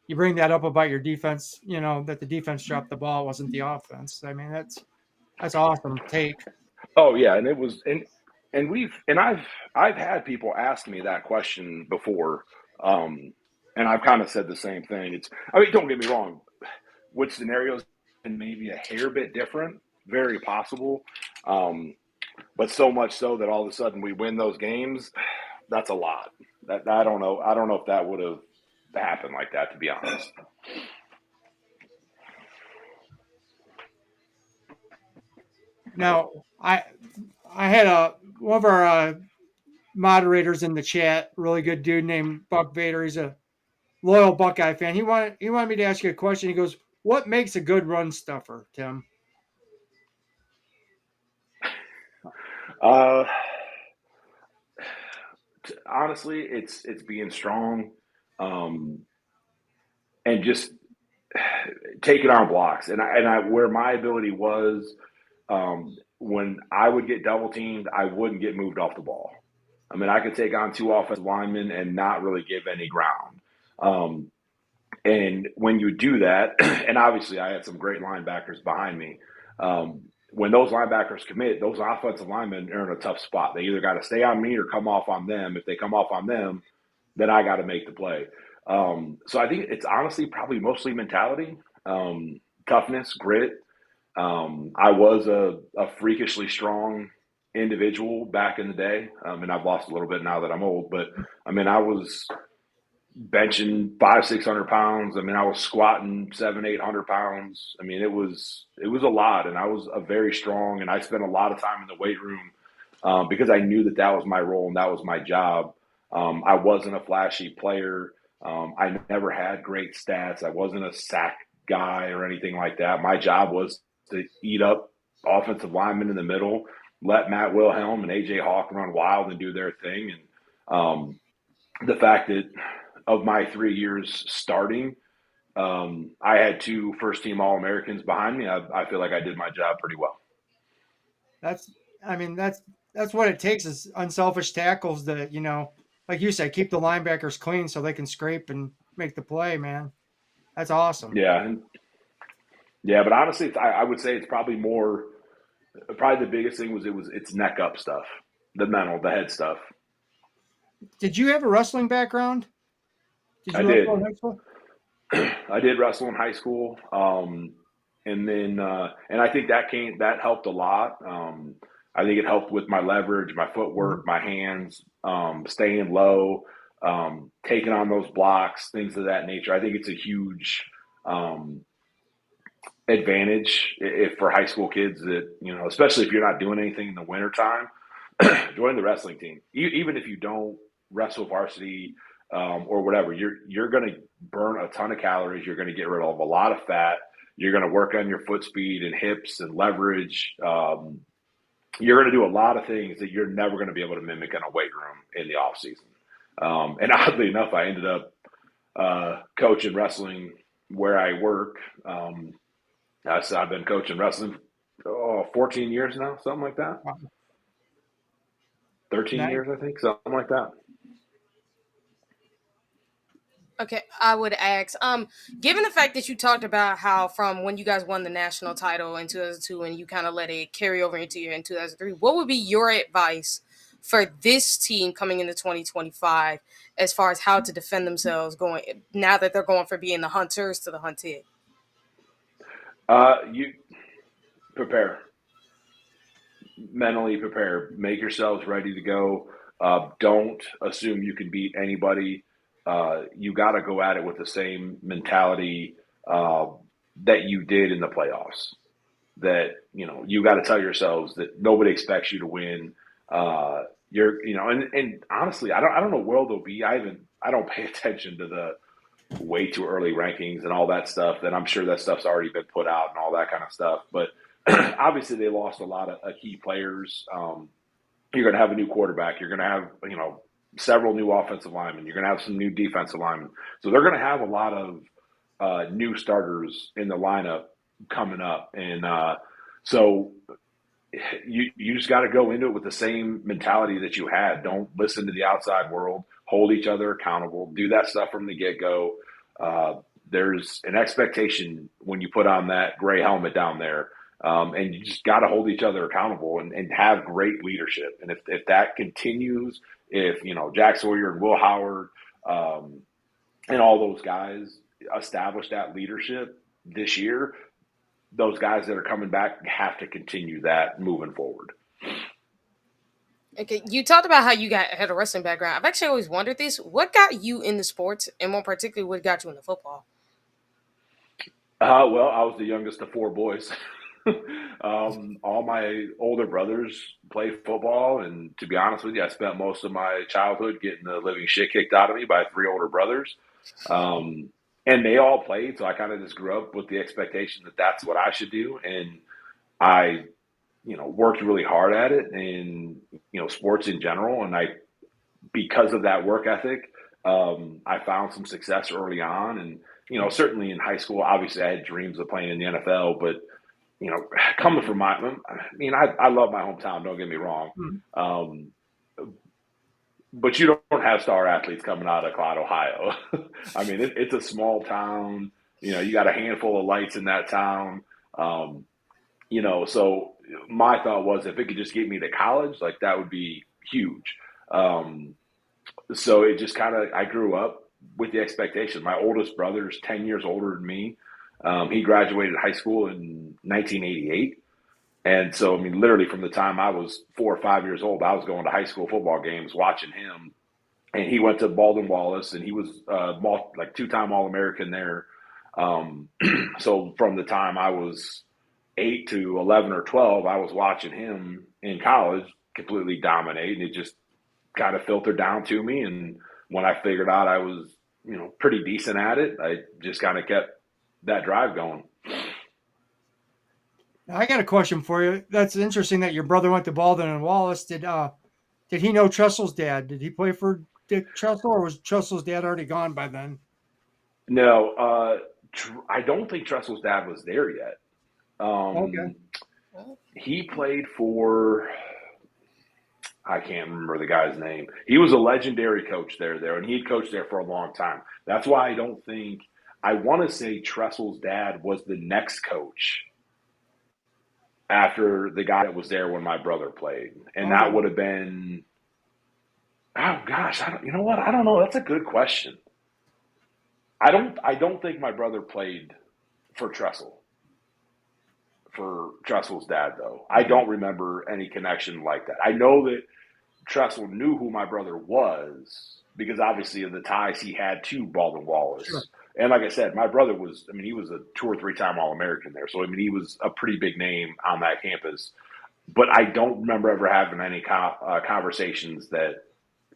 bring that up about your defense. That the defense dropped the ball, it wasn't the offense. I mean, that's awesome take. Oh yeah, and it was and I've had people ask me that question before, um, and I've kind of said the same thing. Don't get me wrong, which scenarios and maybe a hair bit different, very possible, um, but so much so that all of a sudden we win those games. That's a lot. That I don't know. I don't know if that would have happened like that. To be honest. Now, I had one of our moderators in the chat, really good dude named Buck Vader. He's a loyal Buckeye fan. He wanted me to ask you a question. He goes, "What makes a good run stuffer, Tim?" Uh, Honestly, it's being strong, um, and just taking on blocks. And I where my ability was, when I would get double teamed, I wouldn't get moved off the ball. I mean, I could take on two offensive linemen and not really give any ground. Um, and when you do that, and obviously I had some great linebackers behind me. When those linebackers commit, those offensive linemen are in a tough spot. They either got to stay on me or come off on them. If they come off on them, then I got to make the play. So I think it's honestly probably mostly mentality, toughness, grit. I was a freakishly strong individual back in the day, and I've lost a little bit now that I'm old. But I mean, I was benching 500-600 pounds. I mean, I was squatting 700-800 pounds. I mean, it was a lot, and I was a very strong. And I spent a lot of time in the weight room because I knew that was my role and that was my job. I wasn't a flashy player. I never had great stats. I wasn't a sack guy or anything like that. My job was to eat up offensive linemen in the middle, let Matt Wilhelm and AJ Hawk run wild and do their thing. And the fact that of my 3 years starting, I had two first team All Americans behind me. I feel like I did my job pretty well. That's, I mean, that's what it takes is unselfish tackles that like you said, keep the linebackers clean so they can scrape and make the play. Man, that's awesome. Yeah, yeah, but honestly, I would say it's probably more. Probably the biggest thing was it's neck up stuff, the mental, the head stuff. Did you have a wrestling background? Did I you wrestle did. in high school? I did wrestle in high school, and then and I think that helped a lot. I think it helped with my leverage, my Mhm. footwork, my hands, staying low, taking on those blocks, things of that nature. I think it's a huge um, advantage if for high school kids that especially if you're not doing anything in the wintertime, join the wrestling team. Even if you don't wrestle varsity or whatever, you're going to burn a ton of calories. You're going to get rid of a lot of fat. You're going to work on your foot speed and hips and leverage. You're going to do a lot of things that you're never going to be able to mimic in a weight room in the off season. And oddly enough, I ended up coaching wrestling where I work. I've been coaching wrestling 14 years now, something like that. 13 Nice. years, I think, something like that. Okay, I would ask, given the fact that you talked about how from when you guys won the national title in 2002 and you kind of let it carry over into your in 2003, what would be your advice for this team coming into 2025 as far as how to defend themselves going now that they're going from being the hunters to the hunted? You prepare, mentally prepare, make yourselves ready to go. Don't assume you can beat anybody. You got to go at it with the same mentality that you did in the playoffs. That you got to tell yourselves that nobody expects you to win. And honestly, I don't know where they'll be. I don't pay attention to the way too early rankings and all that stuff. That I'm sure that stuff's already been put out and all that kind of stuff. But obviously, they lost a lot of key players. You're going to have a new quarterback. You're going to have several new offensive linemen. You're going to have some new defensive linemen. So they're going to have a lot of new starters in the lineup coming up, and so you just got to go into it with the same mentality that you had. Don't listen to the outside world. Hold each other accountable. Do that stuff from the get-go. There's an expectation when you put on that gray helmet down there, and you just got to hold each other accountable and have great leadership. And if that continues, if Jack Sawyer and Will Howard and all those guys establish that leadership this year, those guys that are coming back have to continue that moving forward. Okay, you talked about how you had a wrestling background. I've actually always wondered this. What got you into sports, and more particularly, what got you into football? Well, I was the youngest of four boys. All my older brothers played football, and to be honest with you, I spent most of my childhood getting the living shit kicked out of me by three older brothers. And they all played, so I kind of just grew up with the expectation that that's what I should do. And I, worked really hard at it and, sports in general. And because of that work ethic, I found some success early on. And, certainly in high school, obviously I had dreams of playing in the NFL, but, coming from I love my hometown, don't get me wrong. But you don't have star athletes coming out of Clyde, Ohio. It's a small town. You got a handful of lights in that town. So my thought was if it could just get me to college, like that would be huge. So it just I grew up with the expectation. My oldest brother is 10 years older than me. He graduated high school in 1988. And so, literally from the time I was 4 or 5 years old, I was going to high school football games, watching him. And he went to Baldwin Wallace, and he was two-time All-American there. So from the time I was 8 to 11 or 12, I was watching him in college completely dominate, and it just kind of filtered down to me. And when I figured out I was, pretty decent at it, I just kind of kept that drive going. Now, I got a question for you. That's interesting that your brother went to Baldwin and Wallace. Did he know Tressel's dad? Did he play for Dick Tressel, or was Tressel's dad already gone by then? No, I don't think Tressel's dad was there yet. Okay. He played for, I can't remember the guy's name. He was a legendary coach there, and he'd coached there for a long time. That's why I want to say Tressel's dad was the next coach after the guy that was there when my brother played. And that would have been, oh gosh, you know what? I don't know. That's a good question. I don't think my brother played for Tressel. For Tressel's dad, though. I don't remember any connection like that. I know that Tressel knew who my brother was because obviously of the ties he had to Baldwin Wallace. Sure. And like I said, my brother was, he was a 2 or 3 time All-American there. So, he was a pretty big name on that campus. But I don't remember ever having any conversations that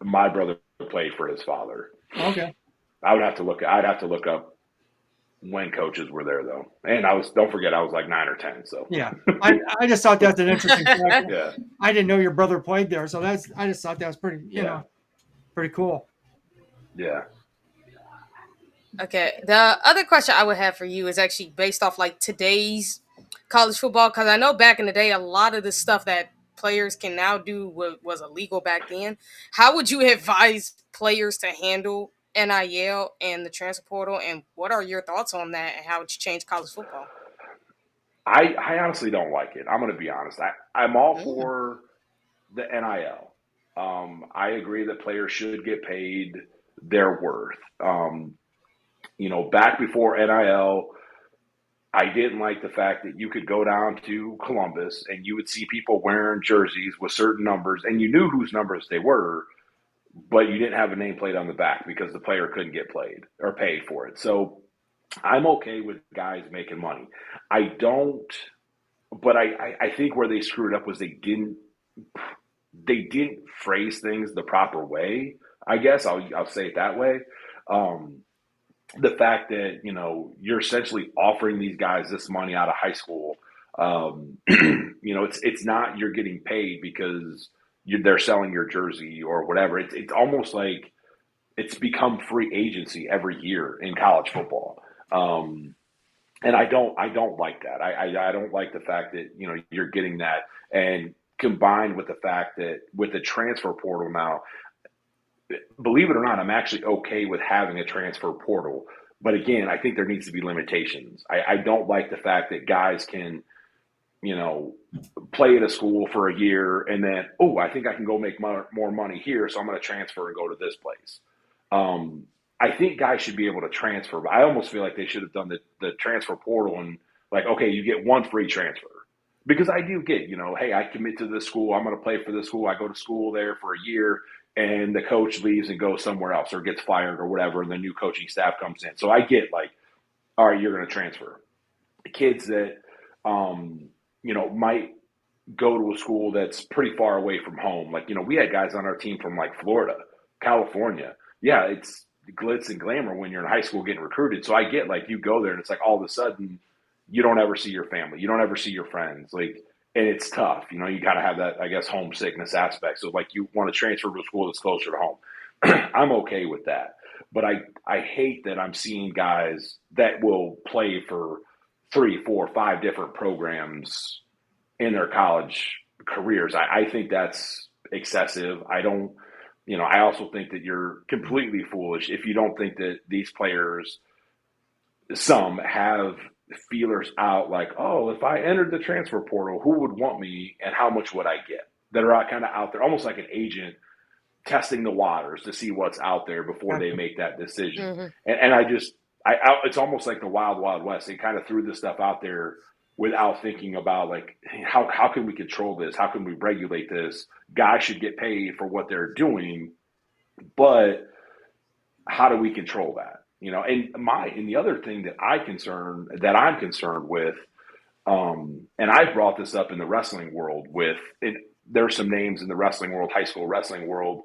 my brother played for his father. Okay. I'd have to look up when coaches were there though. And don't forget, I was like 9 or 10. So Yeah, I just thought that's an interesting fact. yeah, I didn't know your brother played there, so I just thought that was pretty yeah, pretty cool. yeah. Okay. The other question I would have for you is actually based off like today's college football, because I know back in the day, a lot of the stuff that players can now do was illegal back then. How would you advise players to handle NIL and the transfer portal, and what are your thoughts on that and how it's changed college football? I honestly don't like it. I'm going to be honest. I'm all Mm. for the NIL. I agree that players should get paid their worth. Back before NIL, I didn't like the fact that you could go down to Columbus and you would see people wearing jerseys with certain numbers, and you knew whose numbers they were, but you didn't have a nameplate on the back because the player couldn't get played or paid for it. So I'm okay with guys making money. I don't, but I think where they screwed up was they didn't phrase things the proper way. I guess I'll say it that way. Um, the fact that you're essentially offering these guys this money out of high school. It's not you're getting paid because they're selling your jersey or whatever. It's almost like it's become free agency every year in college football. And I don't like that. I don't like the fact that you're getting that, and combined with the fact that with the transfer portal now, believe it or not, I'm actually okay with having a transfer portal. But again, I think there needs to be limitations. I don't like the fact that guys can, you know, play at a school for a year and then, oh, I think I can go make more money here, so I'm going to transfer and go to this place. I think guys should be able to transfer, but I almost feel like they should have done the transfer portal and like, okay, you get one free transfer. Because I do get, hey, I commit to this school. I'm going to play for this school. I go to school there for a year, and the coach leaves and goes somewhere else or gets fired or whatever, and the new coaching staff comes in. So I get like, all right, you're going to transfer. Kids that, might go to a school that's pretty far away from home. Like, we had guys on our team from like Florida, California. Yeah, it's glitz and glamour when you're in high school getting recruited. So I get like you go there and it's like all of a sudden you don't ever see your family. You don't ever see your friends. Like, and it's tough. You got to have that, I guess, homesickness aspect. So like you want to transfer to a school that's closer to home. I'm okay with that. But I hate that I'm seeing guys that will play for 3, 4, 5 different programs in their college careers. I think that's excessive. I also think that you're completely foolish if you don't think that these players, some have feelers out like, oh, if I entered the transfer portal, who would want me and how much would I get? That are kind of out there, almost like an agent testing the waters to see what's out there before they make that decision. Mm-hmm. And it's almost like the wild, wild west. They kind of threw this stuff out there without thinking about like, how can we control this? How can we regulate this? Guys should get paid for what they're doing, but how do we control that? And the other thing that I'm concerned with, and I've brought this up in the wrestling world there's some names in the wrestling world, high school wrestling world,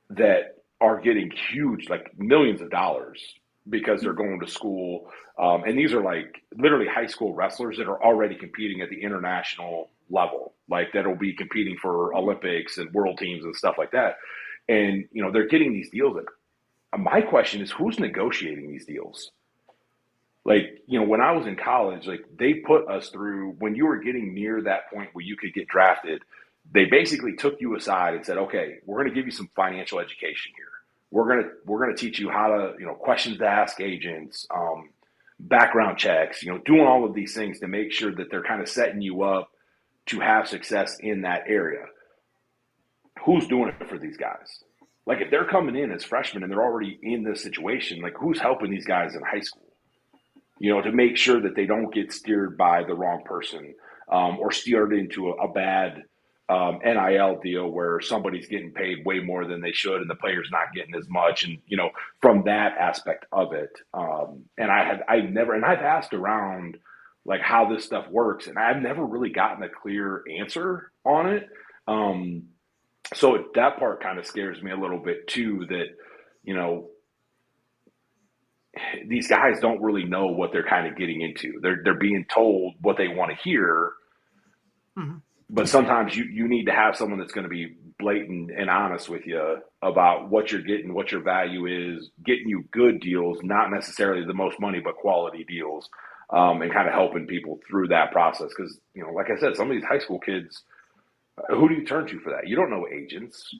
that are getting huge, like millions of dollars because they're going to school. And these are like literally high school wrestlers that are already competing at the international level, like that'll be competing for Olympics and world teams and stuff like that. And, they're getting these deals. My question is, who's negotiating these deals? Like, when I was in college, like they put us through, when you were getting near that point where you could get drafted, they basically took you aside and said, okay, we're going to give you some financial education here. We're going to teach you how to, questions to ask agents, background checks, doing all of these things to make sure that they're kind of setting you up to have success in that area. Who's doing it for these guys? Like if they're coming in as freshmen and they're already in this situation, like who's helping these guys in high school? To make sure that they don't get steered by the wrong person, or steered into a bad NIL deal where somebody's getting paid way more than they should and the player's not getting as much. And, from that aspect of it. And I've asked around like how this stuff works, and I've never really gotten a clear answer on it. So that part kind of scares me a little bit too, that, these guys don't really know what they're kind of getting into. They're being told what they want to hear, Mm-hmm. but sometimes you need to have someone that's going to be blatant and honest with you about what you're getting, what your value is, getting you good deals, not necessarily the most money, but quality deals, and kind of helping people through that process. Because, like I said, some of these high school kids, who do you turn to for that? You don't know agents.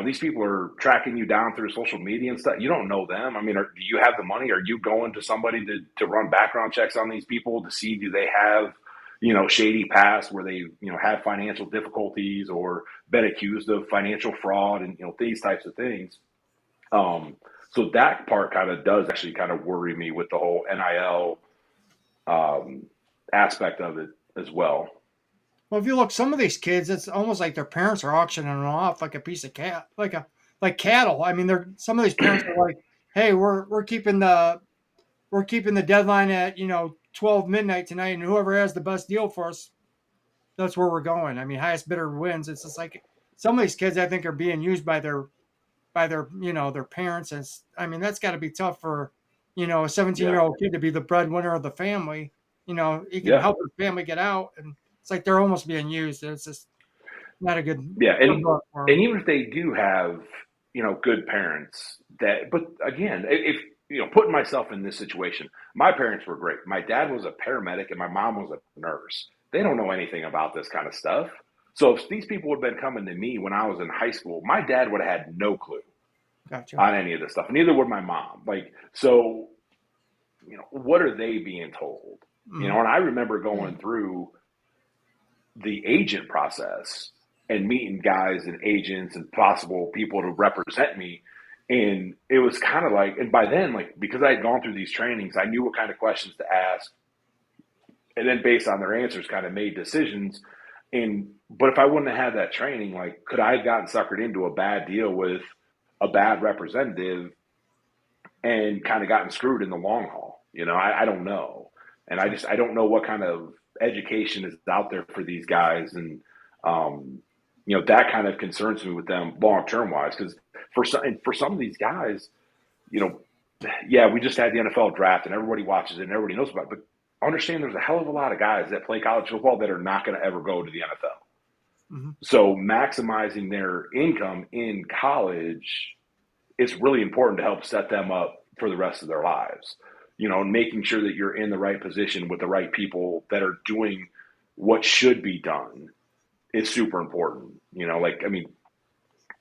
These people are tracking you down through social media and stuff. You don't know them. I mean, do you have the money? Are you going to somebody to run background checks on these people to see, do they have, shady past where they, had financial difficulties or been accused of financial fraud and, these types of things. So that part kind of does actually kind of worry me with the whole NIL aspect of it as well. Well, if you look, some of these kids, it's almost like their parents are auctioning them off like a piece of cat, like cattle. I mean, some of these parents are like, "Hey, we're keeping the deadline at 12 midnight tonight, and whoever has the best deal for us, that's where we're going." I mean, highest bidder wins. It's just like some of these kids, I think, are being used by their parents. I mean, that's got to be tough for a 17-year-old kid to be the breadwinner of the family. He can Yeah. help his family get out, and it's like they're almost being used. It's just not a good Yeah. look for And them. even if they do have, good parents but again, if, putting myself in this situation, my parents were great. My dad was a paramedic and my mom was a nurse. They don't know anything about this kind of stuff. So if these people would have been coming to me when I was in high school, my dad would have had no clue Gotcha. on any of this stuff. Neither would my mom. So, what are they being told? Mm-hmm. And I remember going through the agent process and meeting guys and agents and possible people to represent me. And it was kind of like, and by then, because I had gone through these trainings, I knew what kind of questions to ask. And then based on their answers, kind of made decisions. But if I wouldn't have had that training, could I have gotten suckered into a bad deal with a bad representative and kind of gotten screwed in the long haul? I don't know. And I don't know what kind of education is out there for these guys. And, that kind of concerns me with them long-term wise, because for some of these guys, yeah, we just had the NFL draft and everybody watches it and everybody knows about it, but understand there's a hell of a lot of guys that play college football that are not going to ever go to the NFL. Mm-hmm. So maximizing their income in college is really important to help set them up for the rest of their lives. Making sure that you're in the right position with the right people that are doing what should be done is super important.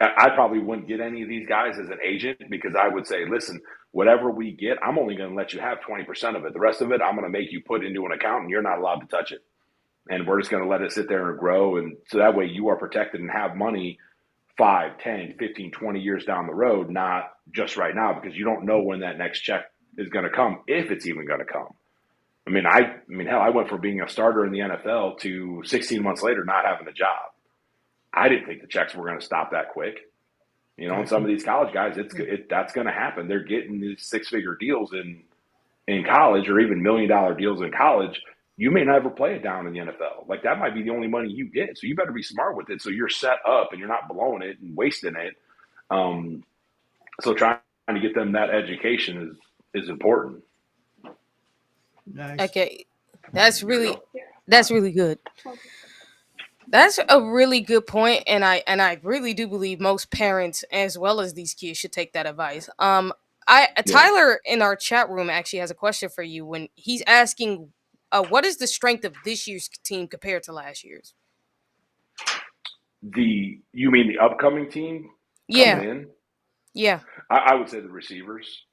I probably wouldn't get any of these guys as an agent because I would say, listen, whatever we get, I'm only going to let you have 20% of it. The rest of it, I'm going to make you put into an account and you're not allowed to touch it. And we're just going to let it sit there and grow. And so that way you are protected and have money 5, 10, 15, 20 years down the road, not just right now, because you don't know when that next check is going to come, if it's even going to come. Hell, I went from being a starter in the NFL to 16 months later not having a job. I didn't think the checks were going to stop that quick. And some of these college guys, that's going to happen. They're getting these 6-figure deals in college, or even $1 million deals in college. You may never play it down in the NFL. That might be the only money you get. So you better be smart with it so you're set up and you're not blowing it and wasting it. So trying to get them that education is important. Nice. Okay, that's really good. That's a really good point, and I really do believe most parents as well as these kids should take that advice. Tyler in our chat room actually has a question for you when he's asking, what is the strength of this year's team compared to last year's? You mean the upcoming team coming in? Yeah. I would say the receivers.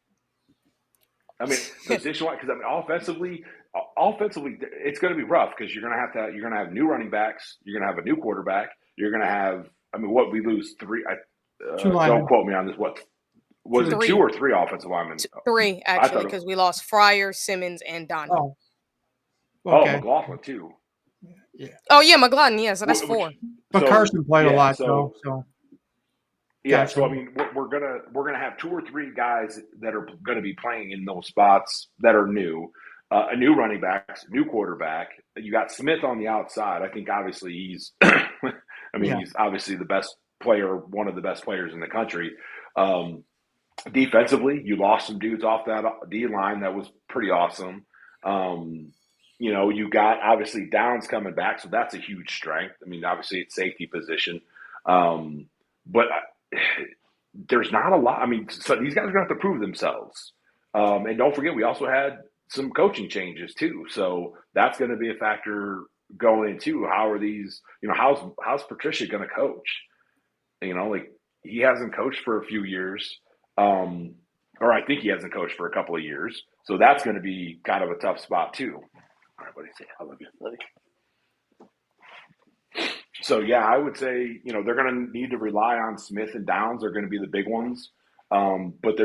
Position-wise, because offensively, it's going to be rough because you're going to have new running backs, you're going to have a new quarterback, you're going to have. What we lose 3. Don't quote me on this. What was it? 2 or 3 offensive linemen? 3 actually, because we lost Fryer, Simmons, and Donnie. Oh, okay. McLaughlin too. Yeah. Oh yeah, McLaughlin. Yeah, so that's 4. But Carson played a lot, though. So yeah, gotcha. so we're gonna have 2 or 3 guys that are gonna be playing in those spots that are new, a new running back, new quarterback. You got Smith on the outside. I think obviously he's, he's obviously the best player, one of the best players in the country. Defensively, you lost some dudes off that D line that was pretty awesome. You got obviously Downs coming back, so that's a huge strength. I mean, obviously it's safety position, but there's not a lot. I mean, so these guys are going to have to prove themselves. And don't forget, we also had some coaching changes too, so that's going to be a factor going into how are these. How's Patricia going to coach? Like he hasn't coached for a few years, or I think he hasn't coached for a couple of years. So that's going to be kind of a tough spot too. All right, buddy, say I love you, buddy. So yeah, I would say they're going to need to rely on Smith and Downs. Are going to be the big ones. But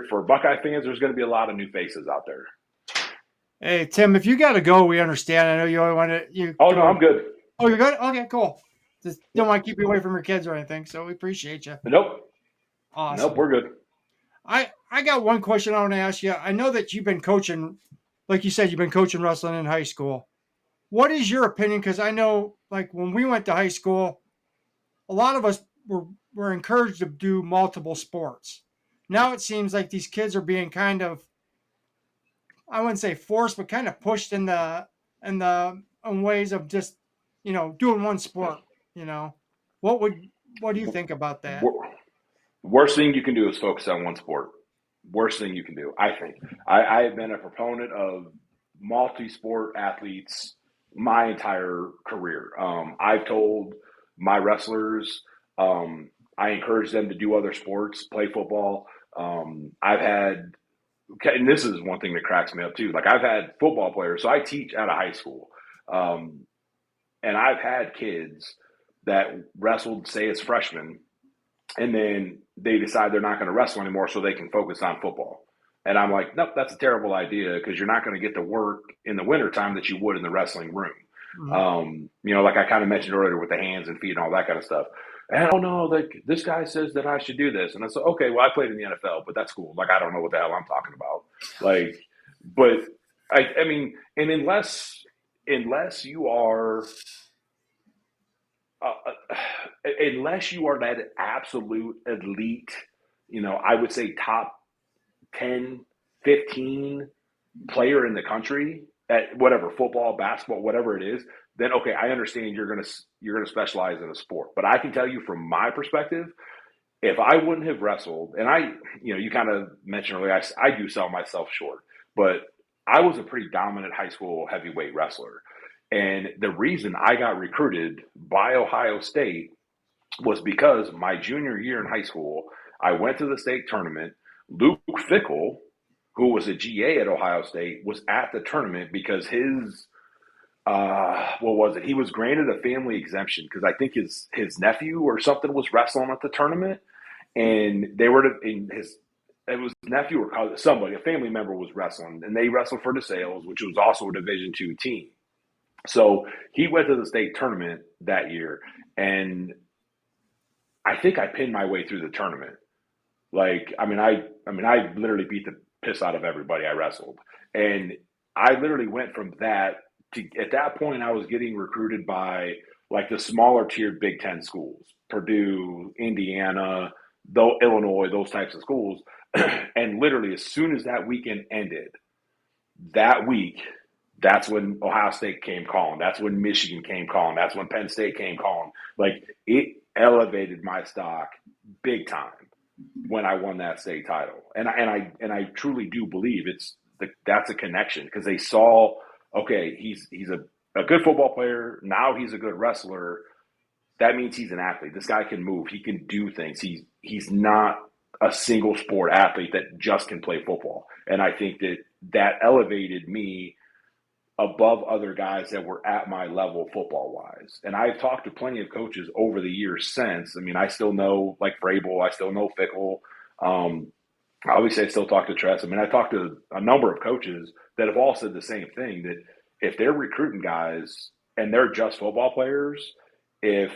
for Buckeye fans, there's going to be a lot of new faces out there. Hey Tim, if you got to go, we understand. I know you only want to. Oh no, I'm good. Oh, you're good. Okay, cool. Just don't want to keep you away from your kids or anything, so we appreciate you. Nope. Awesome. Nope, we're good. I got one question I want to ask you. I know that you've been coaching, like you said, you've been coaching wrestling in high school. What is your opinion? Because I know, like when we went to high school, a lot of us were encouraged to do multiple sports. Now it seems like these kids are being kind of, I wouldn't say forced, but kind of pushed in ways of just doing one sport. What do you think about that? Worst thing you can do is focus on one sport. Worst thing you can do, I think. I have been a proponent of multi-sport athletes my entire career. I've told my wrestlers, I encourage them to do other sports, play football. I've had, and this is one thing that cracks me up too. Like I've had football players, so I teach out of high school, and I've had kids that wrestled, say, as freshmen, and then they decide they're not going to wrestle anymore so they can focus on football. And I'm like, nope, that's a terrible idea because you're not going to get the work in the wintertime that you would in the wrestling room. Mm-hmm. Like I kind of mentioned earlier with the hands and feet and all that kind of stuff. And oh no, like this guy says that I should do this. And I said, okay, well, I played in the NFL, but that's cool. Like, I don't know what the hell I'm talking about. Like, but I mean, and unless you are, unless you are that absolute elite, I would say top 10, 15 player in the country at whatever, football, basketball, whatever it is, then okay, I understand you're gonna specialize in a sport. But I can tell you from my perspective, if I wouldn't have wrestled, and you kind of mentioned earlier, I do sell myself short, but I was a pretty dominant high school heavyweight wrestler. And the reason I got recruited by Ohio State was because my junior year in high school, I went to the state tournament. Luke Fickle, who was a GA at Ohio State, was at the tournament because his, he was granted a family exemption because I think his nephew or something was wrestling at the tournament, and they were it was nephew or cousin, somebody, a family member was wrestling, and they wrestled for DeSales, which was also a Division II team. So he went to the state tournament that year, and I think I pinned my way through the tournament. Like, I literally beat the piss out of everybody I wrestled. And I literally went from that to, at that point, I was getting recruited by like the smaller tiered Big Ten schools, Purdue, Indiana, Illinois, those types of schools. And literally as soon as that weekend ended, that week, that's when Ohio State came calling. That's when Michigan came calling. That's when Penn State came calling. Like, it elevated my stock big time when I won that state title. And I truly do believe that's a connection because they saw, okay, he's a good football player. Now he's a good wrestler. That means he's an athlete. This guy can move. He can do things. He's not a single sport athlete that just can play football. And I think that elevated me above other guys that were at my level football-wise. And I've talked to plenty of coaches over the years since. I mean, I still know, like, Vrabel. I still know Fickle. Obviously, I still talk to Tress. I mean, I talked to a number of coaches that have all said the same thing, that if they're recruiting guys and they're just football players, if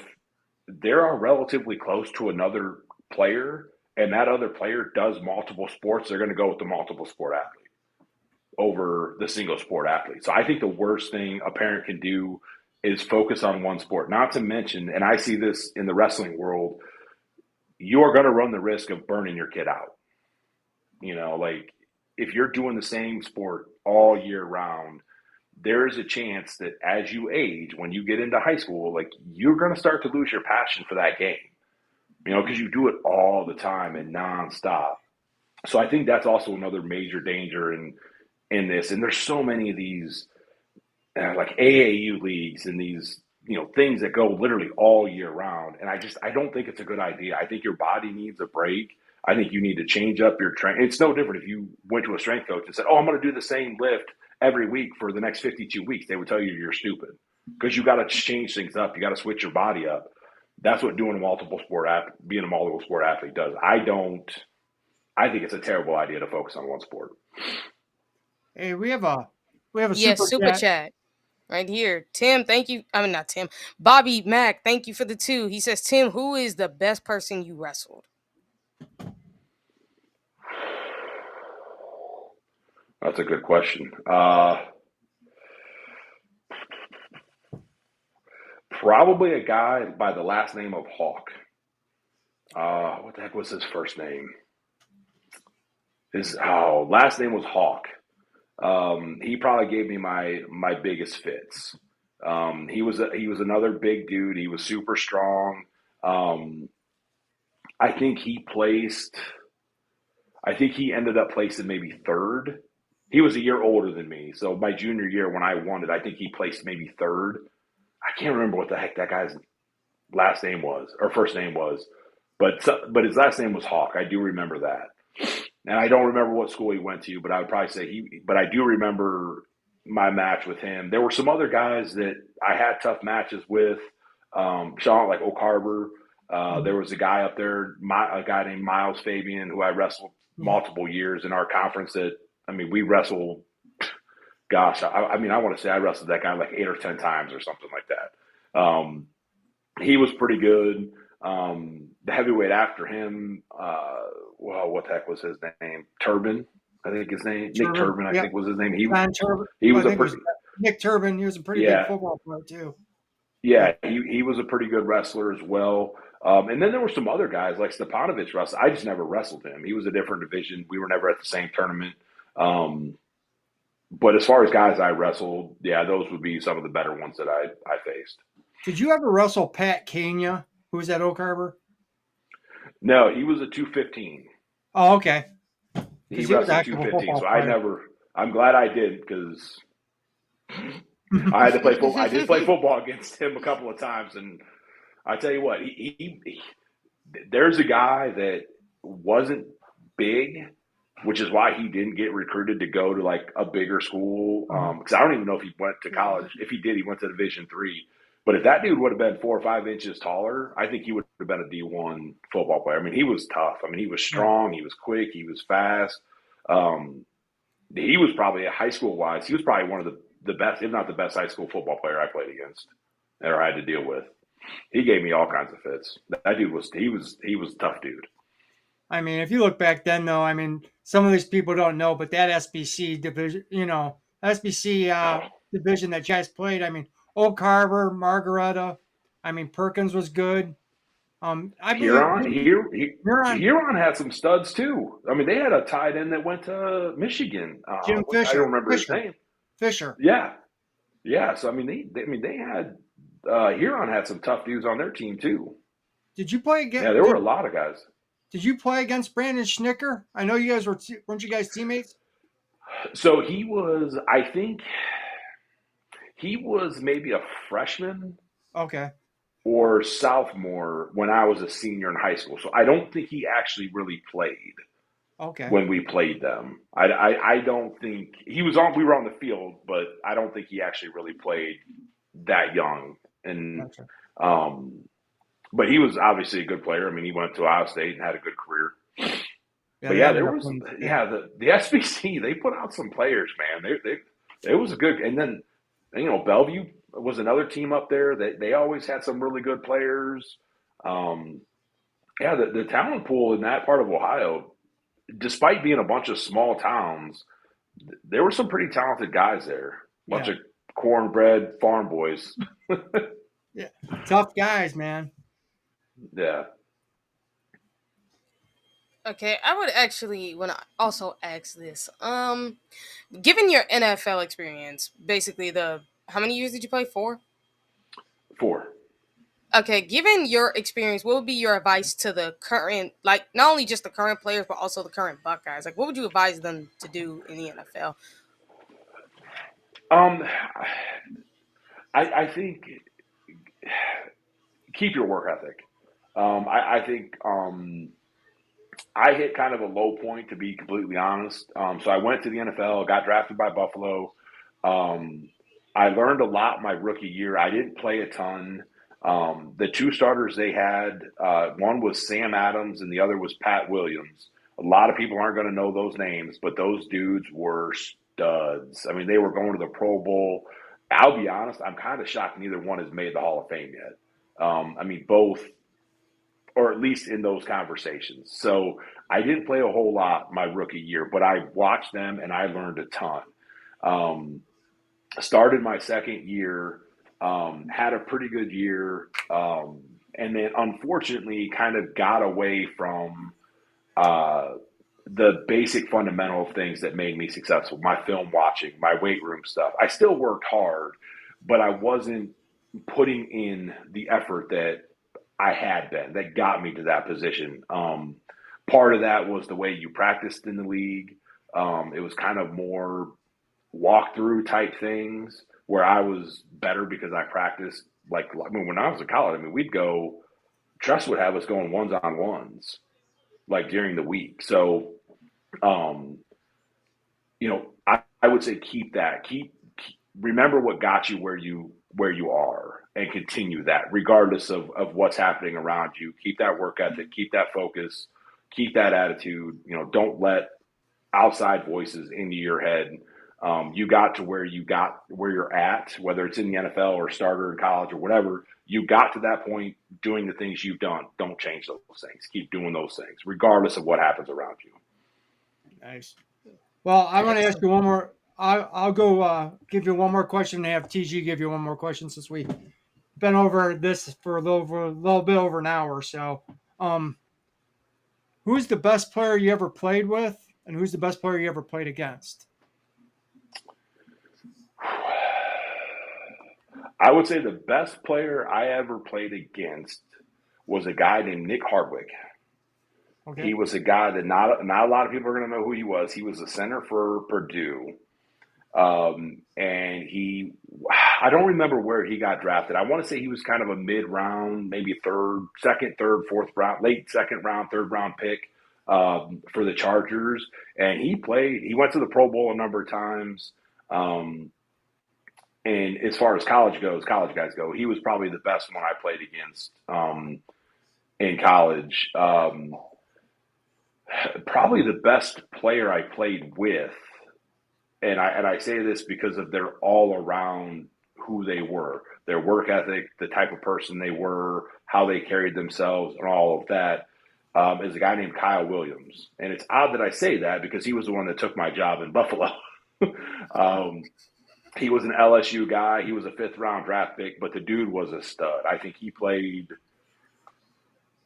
they're relatively close to another player and that other player does multiple sports, they're going to go with the multiple sport athlete over the single sport athlete. So I think the worst thing a parent can do is focus on one sport. Not to mention, and I see this in the wrestling world, you are going to run the risk of burning your kid out. Like if you're doing the same sport all year round, there is a chance that as you age, when you get into high school, like you're going to start to lose your passion for that game, because you do it all the time and nonstop. So I think that's also another major danger in this. And there's so many of these like AAU leagues and these things that go literally all year round. And I don't think it's a good idea. I think your body needs a break. I think you need to change up your training. It's no different if you went to a strength coach and said, "Oh, I'm going to do the same lift every week for the next 52 weeks." They would tell you you're stupid because you got to change things up. You got to switch your body up. That's what being a multiple sport athlete does. I think it's a terrible idea to focus on one sport. Hey, we have a Yes, super super chat. chat right here. Tim, thank you. I mean, not Tim. Bobby Mack, thank you for the 2. He says, Tim, who is the best person you wrestled? That's a good question. Probably a guy by the last name of Hawk. What the heck was his first name? His last name was Hawk. He probably gave me my biggest fits. He was another big dude. He was super strong. I think he ended up placing maybe third. He was a year older than me, so my junior year when I won it, I think he placed maybe third. I can't remember what the heck that guy's last name was or first name was, but his last name was Hawk. I do remember that. And I don't remember what school he went to, but I would probably say but I do remember my match with him. There were some other guys that I had tough matches with. Sean, like Oak Harbor. There was a guy up there, a guy named Miles Fabian, who I wrestled multiple years in our conference we wrestled, gosh, I want to say I wrestled that guy like 8 or 10 times or something like that. He was pretty good. The heavyweight after him, what the heck was his name? Turbin, I think his name. Nick Turbin, I think was his name. He was Nick Turbin. He was a pretty big football player too. Yeah, he was a pretty good wrestler as well. And then there were some other guys like Stepanovich wrestled. I just never wrestled him. He was a different division. We were never at the same tournament. But as far as guys I wrestled, yeah, those would be some of the better ones that I faced. Did you ever wrestle Pat Kenya, who was at Oak Harbor? No, he was a 215. Oh, okay. He wrestled 215, so I'm glad I did because I had to play football. I did play football against him a couple of times, and I tell you what, there's a guy that wasn't big, which is why he didn't get recruited to go to like a bigger school. Because I don't even know if he went to college. If he did, he went to Division III. But if that dude would have been 4 or 5 inches taller, I think he would have been a D1 football player. I mean, he was tough. I mean, he was strong. He was quick. He was fast. He was probably high school wise. He was probably one of the best, if not the best, high school football player I played against or had to deal with. He gave me all kinds of fits. That dude was a tough dude. I mean, if you look back then, though, I mean, some of these people don't know, but that SBC division, division that you guys played, I mean, Oak Harbor, Margaretta, I mean, Perkins was good. I believe Huron had some studs too. I mean, they had a tight end that went to Michigan. Jim Fisher. I don't remember his name. Fisher. Yeah. So I mean, they had Huron had some tough dudes on their team too. Did you play against? Yeah, there were a lot of guys. Did you play against Brandon Schnicker? I know you guys weren't you guys teammates? So he was, I think, he was maybe a freshman. Okay. Or sophomore when I was a senior in high school. So I don't think he actually really played. Okay. When we played them. I don't think he was on. We were on the field, but I don't think he actually really played that young. And but he was obviously a good player. I mean, he went to Ohio State and had a good career. But there was the SBC. They put out some players, man. It was a good. And then Bellevue was another team up there that they always had some really good players. The talent pool in that part of Ohio, despite being a bunch of small towns, there were some pretty talented guys there. Bunch of cornbread farm boys. Tough guys, man. Yeah. Okay, I would actually want to also ask this. Given your NFL experience, basically the how many years did you play? 4. 4. Okay, given your experience, what would be your advice to the current, like not only just the current players, but also the current Buckeyes? Like, what would you advise them to do in the NFL? Um, I think keep your work ethic. I think I hit kind of a low point, to be completely honest. So I went to the NFL, got drafted by Buffalo. Um, I learned a lot my rookie year. I didn't play a ton. The two starters they had, one was Sam Adams and the other was Pat Williams. A lot of people aren't going to know those names, but those dudes were studs. I mean, they were going to the Pro Bowl. I'll be honest, I'm kind of shocked neither one has made the Hall of Fame yet. I mean, both, or at least in those conversations. So I didn't play a whole lot my rookie year, but I watched them and I learned a ton. Um, Started my second year, had a pretty good year, and then unfortunately kind of got away from uh, the basic fundamental things that made me successful. My film watching, my weight room stuff. I still worked hard, but I wasn't putting in the effort that I had been that got me to that position. Part of that was the way you practiced in the league. It was kind of more walkthrough type things where I was better because I practiced. Like, I mean, when I was in college, I mean, we'd go. Trust would have us going ones on ones like during the week. So, um, I would say keep that. Remember what got you where you are and continue that regardless of what's happening around you. Keep that work ethic, keep that focus, keep that attitude. Don't let outside voices into your head. You got to where you're at, whether it's in the NFL or starter in college or whatever. You got to that point doing the things you've done. Don't change those things. Keep doing those things, regardless of what happens around you. Nice. Well, I want to ask Excellent. you one more. I'll go give you one more question and have TG give you one more question since we've been over this for a little bit over an hour. So, um, who's the best player you ever played with, and who's the best player you ever played against? I would say the best player I ever played against was a guy named Nick Hardwick. He Okay. was a guy that not a lot of people are going to know who he was. He was a center for Purdue. And I don't remember where he got drafted. I want to say he was kind of a mid round, maybe second, third, fourth round, late second round, third round pick for the Chargers. And he went to the Pro Bowl a number of times. Um, and as far as college guys go, he was probably the best one I played against in college. Probably the best player I played with, and I say this because of their all around who they were, their work ethic, the type of person they were, how they carried themselves, and all of that. Is a guy named Kyle Williams, and it's odd that I say that because he was the one that took my job in Buffalo. um, he was an LSU guy. He was a fifth round draft pick, but the dude was a stud. I think he played.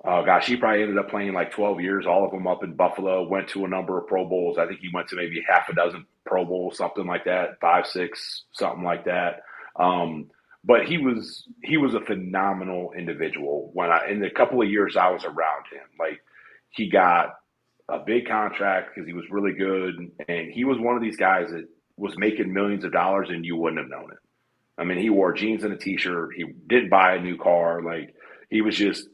Oh gosh, he probably ended up playing like 12 years, all of them up in Buffalo. Went to a number of Pro Bowls. I think he went to maybe half a dozen Pro Bowls, something like that, 5, 6, something like that. Um, but he was a phenomenal individual. In the couple of years I was around him, like he got a big contract because he was really good, and he was one of these guys that was making millions of dollars, and you wouldn't have known it. I mean, he wore jeans and a t-shirt. He didn't buy a new car. Like he was just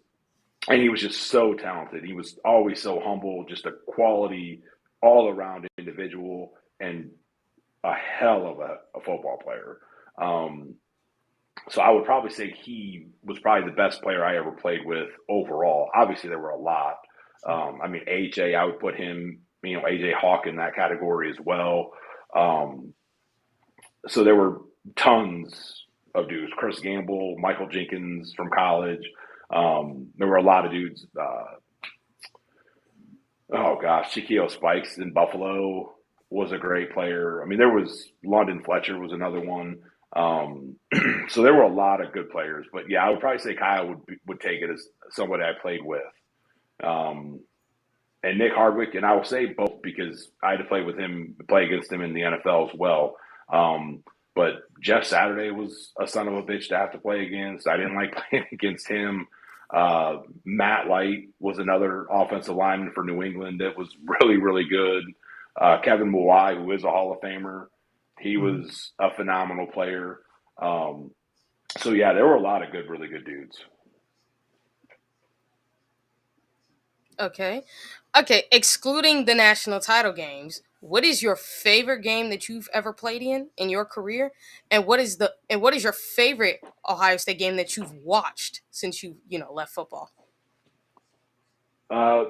and he was just so talented. He was always so humble, just a quality all around individual and a hell of a football player. Um, so I would probably say he was probably the best player I ever played with overall. Obviously, there were a lot. I mean, AJ, I would put him, AJ Hawk in that category as well. Um, so there were tons of dudes. Chris Gamble, Michael Jenkins from college. There were a lot of dudes. Oh gosh, Shaquille Spikes in Buffalo was a great player. I mean, there was London Fletcher was another one. So there were a lot of good players. But yeah, I would probably say Kyle would take it as somebody I played with. Um, and Nick Hardwick, and I will say both because I had to play against him in the NFL as well. But Jeff Saturday was a son of a bitch to have to play against. I didn't like playing against him. Matt Light was another offensive lineman for New England that was really, really good. Kevin Muai, who is a Hall of Famer, he was a phenomenal player. So yeah, there were a lot of good, really good dudes. Okay. Okay, excluding the national title games, what is your favorite game that you've ever played in your career? And what is your favorite Ohio State game that you've watched since you left football? Uh,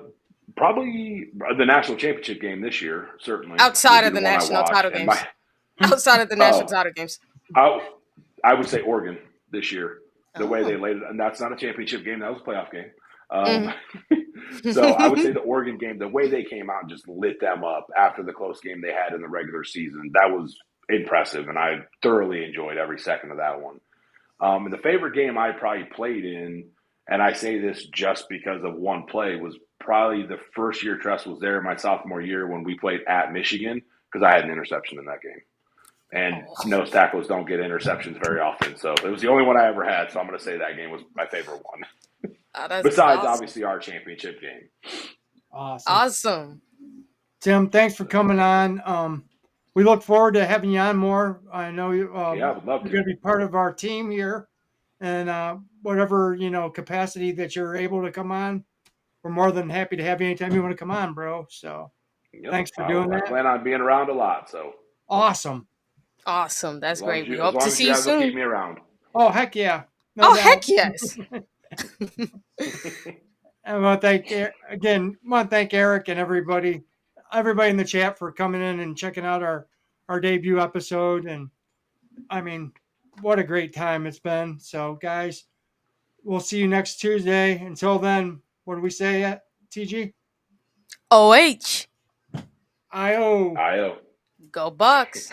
Probably the national championship game this year, certainly, Outside would be of the the one I national watched. title And my games. Outside of the national oh, title games. I, I would say Oregon this year. The way they Oh. laid it, and that's not a championship game; that was a playoff game. Mhm. So I would say the Oregon game, the way they came out and just lit them up after the close game they had in the regular season, that was impressive, and I thoroughly enjoyed every second of that one. And the favorite game I probably played in, and I say this just because of one play, was probably the first year Tress was there, my sophomore year, when we played at Michigan, because I had an interception in that game. And Oh, nose tackles don't get interceptions very often. So it was the only one I ever had. So I'm going to say that game was my favorite one. that's Besides, awesome. obviously, our championship game. Awesome. Awesome. Tim, thanks for coming on. We look forward to having you on more. I know Yeah, I would love you're to. going to be part of our team here, and whatever capacity that you're able to come on, we're more than happy to have you anytime you want to come on, bro. So Yep, thanks for doing I that. plan on being around a lot. So Awesome. Awesome. That's great. We as hope to long as see you you guys will keep soon. me around. Oh heck yeah, no Oh, doubt. heck yes. I want to thank Eric and everybody in the chat for coming in and checking out our debut episode. And I mean, what a great time it's been. So, guys, we'll see you next Tuesday. Until then, what do we say at TG? OH. IO. IO. Go Bucks.